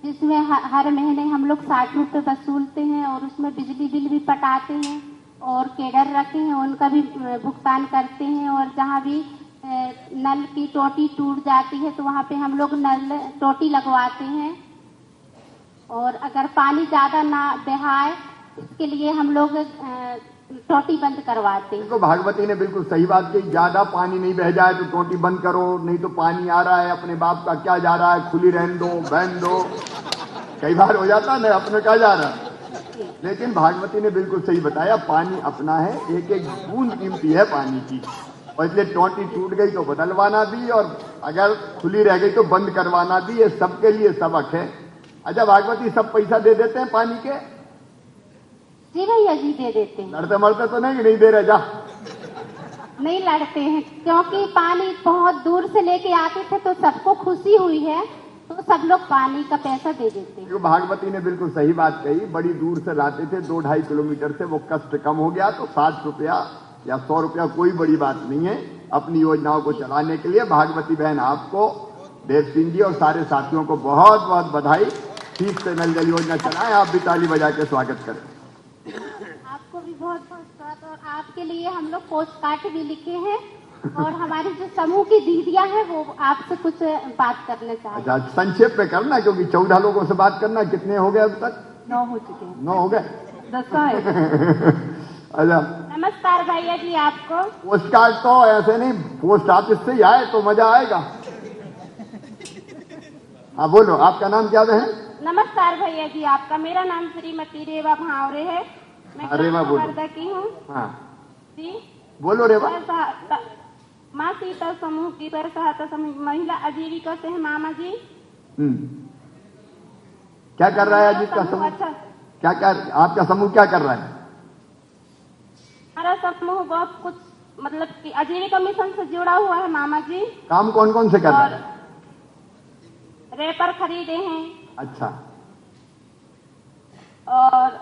जिसमें हर महीने हम लोग 60 रुपये वसूलते हैं और उसमें बिजली बिल भी पटाते हैं और केडर रखे हैं उनका भी भुगतान करते हैं। और जहाँ भी नल की टोटी टूट जाती है तो वहाँ पे हम लोग नल टोटी लगवाते हैं। और अगर पानी ज्यादा ना बहाए इसके लिए हम लोग टोटी बंद करवाते हैं। तो भागवती ने बिल्कुल सही बात कही, ज्यादा पानी नहीं बह जाए तो टोटी बंद करो, नहीं तो पानी आ रहा है अपने बाप का क्या जा रहा है, खुली रहने दो, बहन दो। कई बार हो जाता है अपने क्या जा रहा है। लेकिन भागवती ने बिल्कुल सही बताया, पानी अपना है, एक एक बूंद कीमती है पानी की। और इसलिए टोटी टूट गई तो बदलवाना भी, और अगर खुली रह गई तो बंद करवाना भी, ये सबके लिए सबक है। अच्छा भागवती, सब पैसा दे देते हैं पानी के? जी भैया जी दे देते हैं। लड़ते मरते तो नहीं दे रहे? जा नहीं लड़ते हैं, क्योंकि पानी बहुत दूर से लेके आते थे तो सबको खुशी हुई है तो सब लोग पानी का पैसा दे देते हैं। भागवती ने बिल्कुल सही बात कही, बड़ी दूर से लाते थे, 2-2.5 किलोमीटर से, वो कष्ट कम हो गया तो 60 रुपया या 100 रुपया कोई बड़ी बात नहीं है अपनी योजनाओं को चलाने के लिए। भागवती बहन आपको, देव सिंह जी और सारे साथियों को बहुत बहुत बधाई। ठीक से नल जल योजना चलाएं, आप भी ताली बजा के स्वागत करें। आपको भी बहुत बहुत स्वागत। और आपके लिए हम लोग पोस्ट कार्ड भी लिखे हैं और हमारी जो समूह की दीदियां हैं वो आपसे कुछ बात करना चाहते हैं। अच्छा संक्षेप में करना, क्योंकि 14 लोगों से बात करना। कितने हो गए अब तक? 9 हो चुके हैं। 9 हो गए? 10 है। अच्छा नमस्कार भैया जी आपको। पोस्ट कार्ड तो ऐसे नहीं, पोस्ट ऑफिस से ही आए तो मजा आएगा। हाँ बोलो, आपका नाम क्या है? नमस्कार भैया जी, आपका। मेरा नाम श्रीमती रेवा भावरे है। मैं रेवा बोलो। वर्धा की हूँ हाँ जी। बोलो रेवा। माँ सीता समूह की पर सहायता समूह महिला आजीविका से है मामा जी। क्या कर रहा है आजीविका समूह? अच्छा, क्या आपका समूह क्या कर रहा है? हमारा समूह बहुत कुछ मतलब कि आजीविका मिशन से जुड़ा हुआ है मामा जी। काम कौन कौन से कर रहा है? रेपर खरीदे हैं। अच्छा। और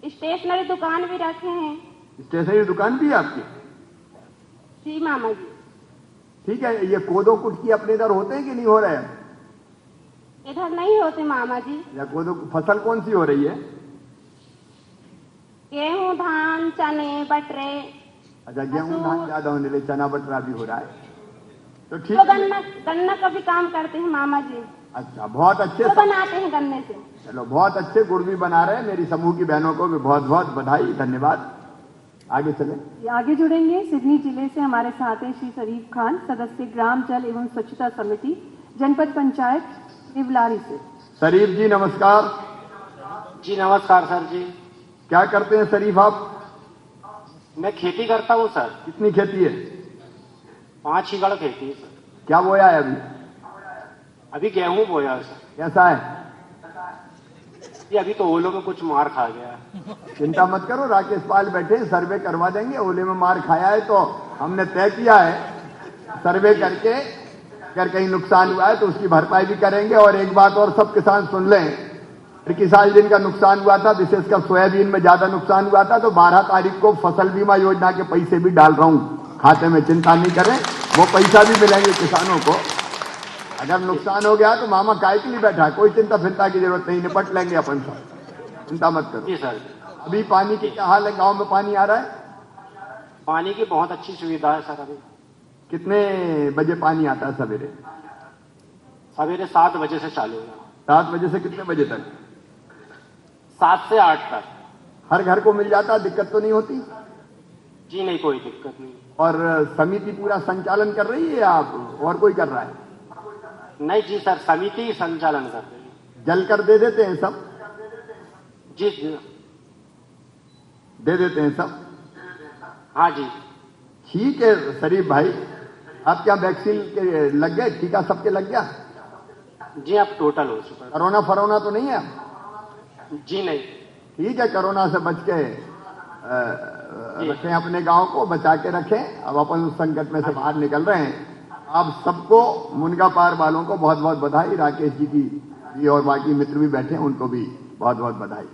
स्टेशनरी दुकान भी रखे हैं। स्टेशनरी दुकान भी है आपकी? जी मामा जी। ठीक है। ये कोदो कुटकी अपने इधर होते हैं कि नहीं हो रहे हैं? इधर नहीं होते मामा जी। या कोदो फसल कौन सी हो रही है? गेहूं, धान, चने, बटरे। अच्छा, गेहूं धान ज्यादा होने लगे, चना बटरा भी हो रहा है, तो ठीक तो गन्ना का भी काम करते हैं मामा जी। अच्छा, बहुत अच्छे तो बनाते हैं गन्ने से। चलो, बहुत अच्छे गुड़ भी बना रहे हैं। मेरी समूह की बहनों को भी बहुत बहुत बधाई, धन्यवाद। आगे चले। आगे जुड़ेंगे सिडनी जिले से हमारे साथ हैं श्री शरीफ खान, सदस्य ग्राम जल एवं स्वच्छता समिति, जनपद पंचायत निवलारी से। शरीफ जी नमस्कार। जी नमस्कार सर जी। क्या करते हैं शरीफ आप? मैं खेती करता हूँ सर। कितनी खेती है? 5 एकड़ खेती है सर। क्या बोया है अभी? अभी गेहूं बोया है सर। कैसा है? ये अभी तो ओलों में कुछ मार खा गया है। चिंता मत करो, राकेश पाल बैठे, सर्वे करवा देंगे। ओले में मार खाया है तो हमने तय किया है, सर्वे करके अगर कहीं नुकसान हुआ है तो उसकी भरपाई भी करेंगे। और एक बात और सब किसान सुन लें, कि साल जिनका नुकसान हुआ था, विशेषकर सोयाबीन में ज्यादा नुकसान हुआ था, तो 12 तारीख को फसल बीमा योजना के पैसे भी डाल रहा हूं खाते में, चिंता नहीं करें, वो पैसा भी मिलेंगे किसानों को। अगर नुकसान हो गया तो मामा काय के लिए बैठा है, कोई चिंता फिरता की जरूरत नहीं, निपट लेंगे अपन सब, चिंता मत करो। जी सर। अभी पानी की क्या हाल है? गांव में पानी आ रहा है? पानी की बहुत अच्छी सुविधा है सर। अभी कितने बजे पानी आता है? सवेरे सवेरे 7 बजे से चालू है। 7 बजे से कितने बजे तक? 7 से 8 तक। हर घर को मिल जाता, दिक्कत तो नहीं होती? जी नहीं, कोई दिक्कत नहीं। और समिति पूरा संचालन कर रही है या और कोई कर रहा है? नहीं जी सर, समिति ही संचालन कर रही है। जल कर दे देते हैं सब? जी जी दे देते हैं सब? हाँ जी। ठीक है शरीफ भाई, आप क्या वैक्सीन के लग गए? टीका सबके लग गया? जी अब टोटल हो चुका है। कोरोना फरोना तो नहीं है? जी नहीं। ठीक है, कोरोना से बच के रखें, अपने गांव को बचा के रखें। अब अपन उस संकट में से बाहर निकल रहे हैं। आप सबको, मुनगा पार वालों को बहुत बहुत बधाई। राकेश जी की भी और बाकी मित्र भी बैठे हैं, उनको भी बहुत बहुत बधाई।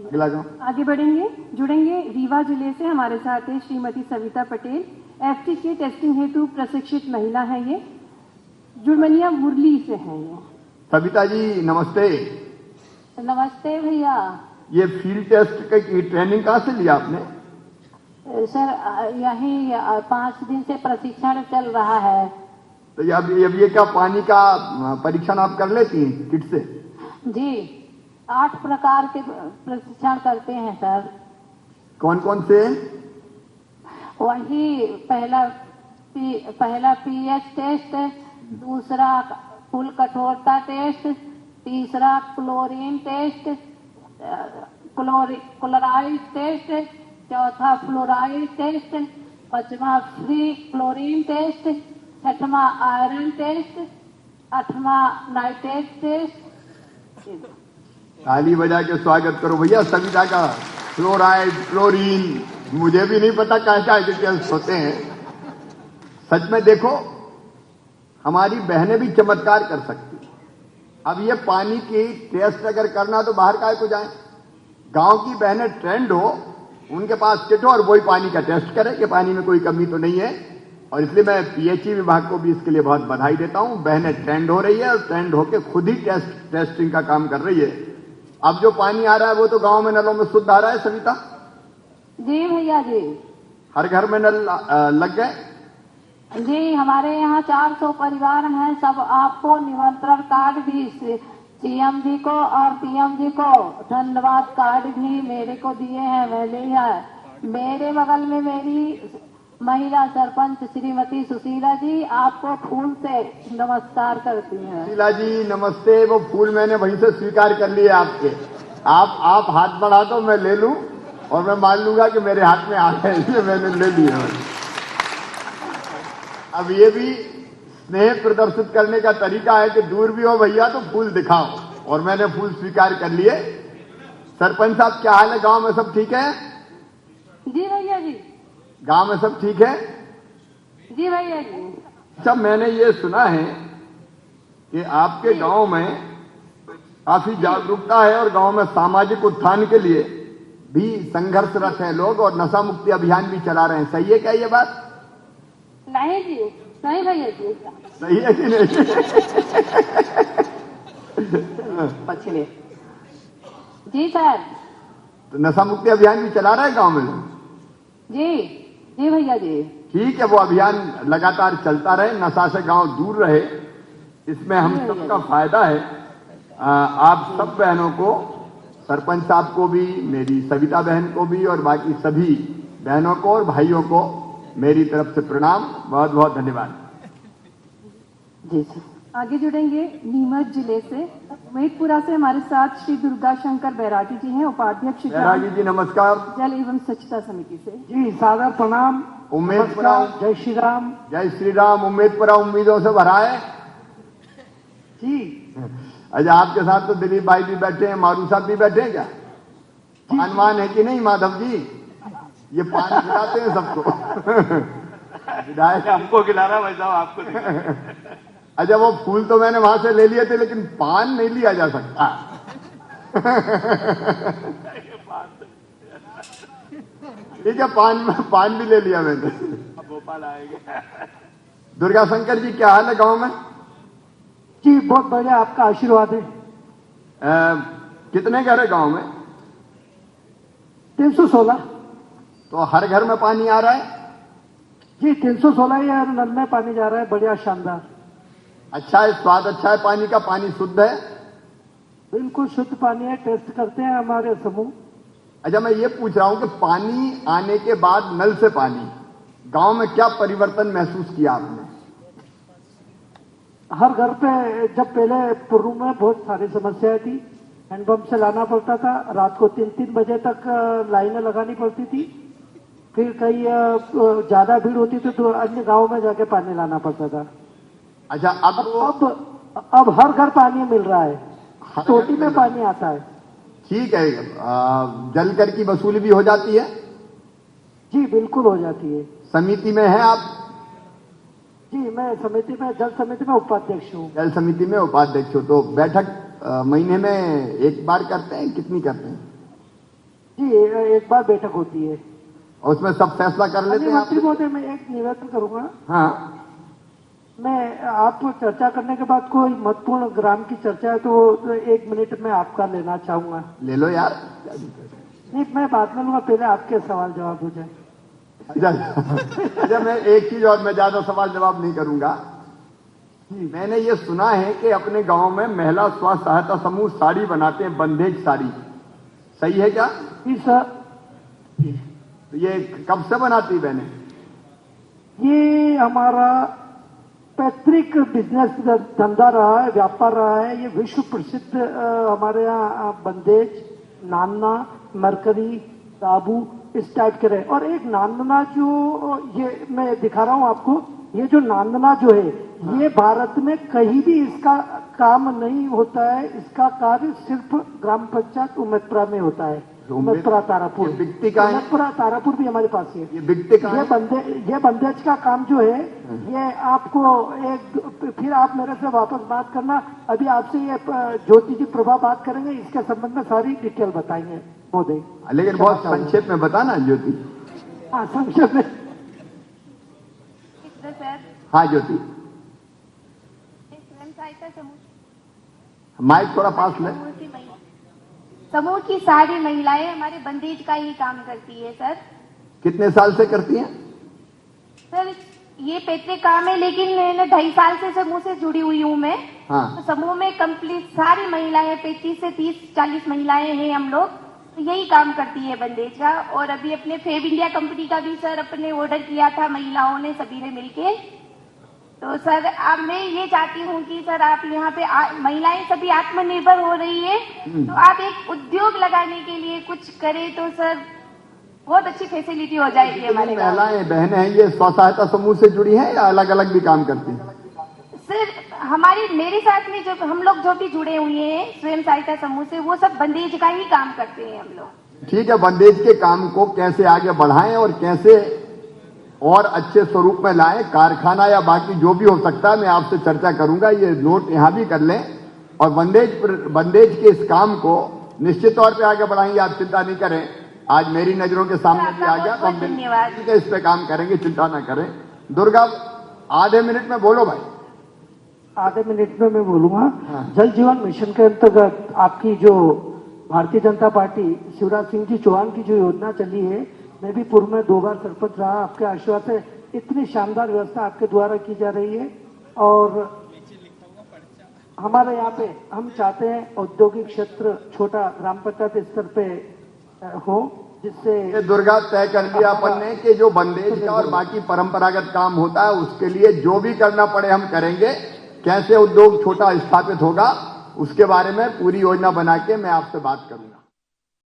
अगला गाँव आगे बढ़ेंगे, जुड़ेंगे रीवा जिले से हमारे साथ है श्रीमती सविता पटेल, एफटी के टेस्टिंग हेतु प्रशिक्षित महिला है। ये जुड़मनिया मुरली से है। ये सविता जी नमस्ते। नमस्ते भैया। ये फील्ड टेस्ट की ट्रेनिंग कहाँ से लिया आपने? सर यही 5 दिन से प्रशिक्षण चल रहा है। तो अब ये क्या पानी का परीक्षण आप कर लेती हैं किट से? जी 8 प्रकार के प्रशिक्षण करते हैं सर। कौन कौन से? वही पहला पीएच टेस्ट, दूसरा कुल कठोरता टेस्ट, तीसरा क्लोरीन टेस्ट, क्लोराइड टेस्ट, चौथा फ्लोराइड टेस्ट, 5वां फ्री क्लोरीन टेस्ट, 6वां आयरन टेस्ट, 8वां नाइट्रेट टेस्ट। ताली बजा के स्वागत करो भैया सविता का। फ्लोराइड, क्लोरीन, मुझे भी नहीं पता क्या क्या डिटेल्स होते हैं। सच में देखो, हमारी बहनें भी चमत्कार कर सकती। अब ये पानी की टेस्ट अगर करना तो बाहर काहे को जाए? गांव की बहनें ट्रेंड हो, उनके पास किट हो और वही पानी का टेस्ट करे कि पानी में कोई कमी तो नहीं है। और इसलिए मैं पीएचई विभाग को भी इसके लिए बहुत बधाई देता हूं। बहनें ट्रेंड हो रही है और ट्रेंड होकर खुद ही टेस्टिंग का काम कर रही है। अब जो पानी आ रहा है वो तो गांव में नलों में शुद्ध आ रहा है सविता? जी भैया जी। हर घर में नल लग गए? जी हमारे यहाँ 400 परिवार हैं। सब आपको निमंत्रण कार्ड भी सीएम जी को और पीएम जी को धन्यवाद कार्ड भी मेरे को दिए हैं। मैं लिया, मेरे बगल में मेरी महिला सरपंच श्रीमती सुशीला जी आपको फूल से नमस्कार करती हैं। सुशीला जी नमस्ते। वो फूल मैंने वहीं से स्वीकार कर लिए आपके। आप हाथ बढ़ा दो, मैं ले लूं और मैं मान लूंगा कि मेरे हाथ में आ गए, इसलिए मैंने ले लिए। अब ये भी स्नेह प्रदर्शित करने का तरीका है कि दूर भी हो भैया तो फूल दिखाओ, और मैंने फूल स्वीकार कर लिए। सरपंच साहब क्या हाल है? गांव में सब ठीक है? जी भैया जी। गांव में सब ठीक है? जी भैया जी। अच्छा, मैंने ये सुना है कि आपके गांव में काफी जागरूकता है और गांव में सामाजिक उत्थान के लिए भी संघर्षरत है लोग, और नशा मुक्ति अभियान भी चला रहे हैं। सही है क्या ये बात? नहीं जी, नहीं भैया जी। सही है कि नहीं? पछले जी सर। तो नशा मुक्ति अभियान भी चला रहे हैं गांव में लोग? जी जी भैया जी। ठीक है, वो अभियान लगातार चलता रहे, नशा से गांव दूर रहे, इसमें हम सबका फायदा है। आप सब बहनों को, सरपंच साहब को भी, मेरी सविता बहन को भी, और बाकी सभी बहनों को और भाइयों को मेरी तरफ से प्रणाम। बहुत बहुत धन्यवाद। जी सर। आगे जुड़ेंगे नीमच जिले से, उमेदपुरा से हमारे साथ श्री दुर्गा शंकर बैरागी जी हैं, उपाध्यक्ष बैरागी जी नमस्कार। जल एवं स्वच्छता समिति से। जी सादर प्रणाम। उम्मीदपुरा। जय श्री राम। जय श्री राम। उम्मीदपुरा उम्मीदों से भरा है जी। अच्छा, आपके साथ तो दिलीप भाई भी बैठे हैं, मारू साहब भी बैठे हैं क्या? पानवान है कि नहीं माधव जी? ये पान खिलाते हैं सबको। विधायक हमको खिला रहा भाई साहब, आपको नहीं। अच्छा, वो फूल तो मैंने वहां से ले लिए थे, लेकिन पान नहीं लिया जा सकता। ठीक है, पान भी ले लिया मैंने। भोपाल आएंगे। दुर्गा शंकर जी क्या हाल है गांव में? जी बहुत बढ़िया, आपका आशीर्वाद है। कितने घर है गांव में? 316। तो हर घर में पानी आ रहा है? जी 316 या नल में पानी जा रहा है, बढ़िया शानदार। अच्छा है, स्वाद अच्छा है पानी का? पानी शुद्ध है? बिल्कुल शुद्ध पानी है, टेस्ट करते हैं हमारे समूह। अच्छा, मैं ये पूछ रहा हूं कि पानी आने के बाद, नल से पानी, गांव में क्या परिवर्तन महसूस किया आपने? हर घर पे, जब पहले पूर्व में बहुत सारी समस्याएं थी, हैंडपंप से लाना पड़ता था, रात को 3-3 बजे तक लाइनें लगानी पड़ती थी, फिर कई ज्यादा भीड़ होती थी तो अन्य गांव में जाके पानी लाना पड़ता था। अच्छा, अब हर घर पानी मिल रहा है, टोटी में पानी आता है। ठीक है। जल कर की वसूली भी हो जाती है? जी बिल्कुल हो जाती है। समिति में है आप? जी मैं समिति में, जल समिति में उपाध्यक्ष हूँ। जल समिति में उपाध्यक्ष हो, तो बैठक महीने में एक बार करते हैं? कितनी करते हैं? जी एक बार बैठक होती है और उसमें सब फैसला कर लेते हैं? मंत्री महोदय, मैं एक निवेदन करूंगा। हाँ। मैं आप चर्चा करने के बाद कोई महत्वपूर्ण ग्राम की चर्चा है तो 1 मिनट में आपका लेना चाहूंगा। ले लो यार। नहीं, मैं बाद में लूंगा, पहले आपके सवाल जवाब हो जाए। अच्छा, मैं एक चीज और, मैं ज्यादा सवाल जवाब नहीं करूंगा। मैंने ये सुना है कि अपने गांव में महिला स्व सहायता समूह साड़ी बनाते हैं, बंदेज साड़ी। सही है क्या? जी सर। तो ये कब से बनाती बहने? ये हमारा पैतृक बिजनेस धंधा रहा है, व्यापार रहा है। ये विश्व प्रसिद्ध हमारे यहाँ बंदेज, नानना, मरकरी, साबू इस टाइप के रहे। और एक नांदना, जो ये मैं दिखा रहा हूँ आपको, ये जो नांदना जो है, ये भारत में कहीं भी इसका काम नहीं होता है। इसका कार्य सिर्फ ग्राम पंचायत उमेदपुरा में होता है। उमेदपुरा तारापुर, उमेदपुरा तारापुर भी हमारे पास है। ये बंदेज का काम जो है, ये आपको एक, फिर आप मेरे से वापस बात करना। अभी आपसे ये ज्योति जी प्रभा बात करेंगे, इसके संबंध में सारी डिटेल बताएंगे महोदय। लेकिन बहुत संक्षेप में बताना ज्योति। हाँ संक्षेप में। हाँ ज्योति, माइक थोड़ा पास ले। समूह की सारी महिलाएं हमारे बंदेज का ही काम करती है सर। कितने साल से करती हैं? सर ये पैतृक काम है, लेकिन मैं 2.5 साल से समूह से जुड़ी हुई हूँ मैं। हाँ। तो समूह में कंप्लीट सारी महिलाएं, 35 से 30-40 महिलाएं हैं हम लोग। तो यही काम करती है बंदेज का। और अभी अपने फेब इंडिया कंपनी का भी सर अपने ऑर्डर किया था महिलाओं ने सभी ने मिलके। तो सर अब मैं ये चाहती हूँ कि सर आप यहाँ पे महिलाएं सभी आत्मनिर्भर हो रही है, तो आप एक उद्योग लगाने के लिए कुछ करें तो सर बहुत अच्छी फैसिलिटी हो जाएगी हमारे गाँव में। महिलाएं बहनें हैं ये स्व सहायता समूह से जुड़ी हैं या अलग अलग भी काम करती हैं? सर मेरे साथ में जो हम लोग जो भी जुड़े हुए हैं स्वयं सहायता समूह से, वो सब बंदेज का ही काम करते हैं हम लोग। ठीक है, बंदेज के काम को कैसे आगे बढ़ाएं और कैसे और अच्छे स्वरूप में लाएं, कारखाना या बाकी जो भी हो सकता है मैं आपसे चर्चा करूंगा, ये नोट यहाँ भी कर लें। और बंदेज के इस काम को निश्चित तौर पे आगे बढ़ाएंगे, आप चिंता नहीं करें। आज मेरी नजरों के सामने भी आ गया तो हम इस पे काम करेंगे, चिंता ना करें। दुर्गा आधे मिनट में बोलो भाई। आधे मिनट में मैं बोलूंगा। जल जीवन मिशन के अंतर्गत आपकी जो भारतीय जनता पार्टी शिवराज सिंह जी चौहान की जो योजना चली है, मैं भी पूर्व में 2 बार सरपंच रहा। आपके आशीर्वाद से इतनी शानदार व्यवस्था आपके द्वारा की जा रही है। और हमारे यहाँ पे हम चाहते हैं औद्योगिक क्षेत्र छोटा ग्राम पंचायत स्तर पे हो, जिससे दुर्गा तय कर लिया अपन ने कि जो बंदेज का और बाकी परंपरागत काम होता है उसके लिए जो भी करना पड़े हम करेंगे। कैसे उद्योग छोटा स्थापित होगा उसके बारे में पूरी योजना बना के मैं आपसे बात करूंगा।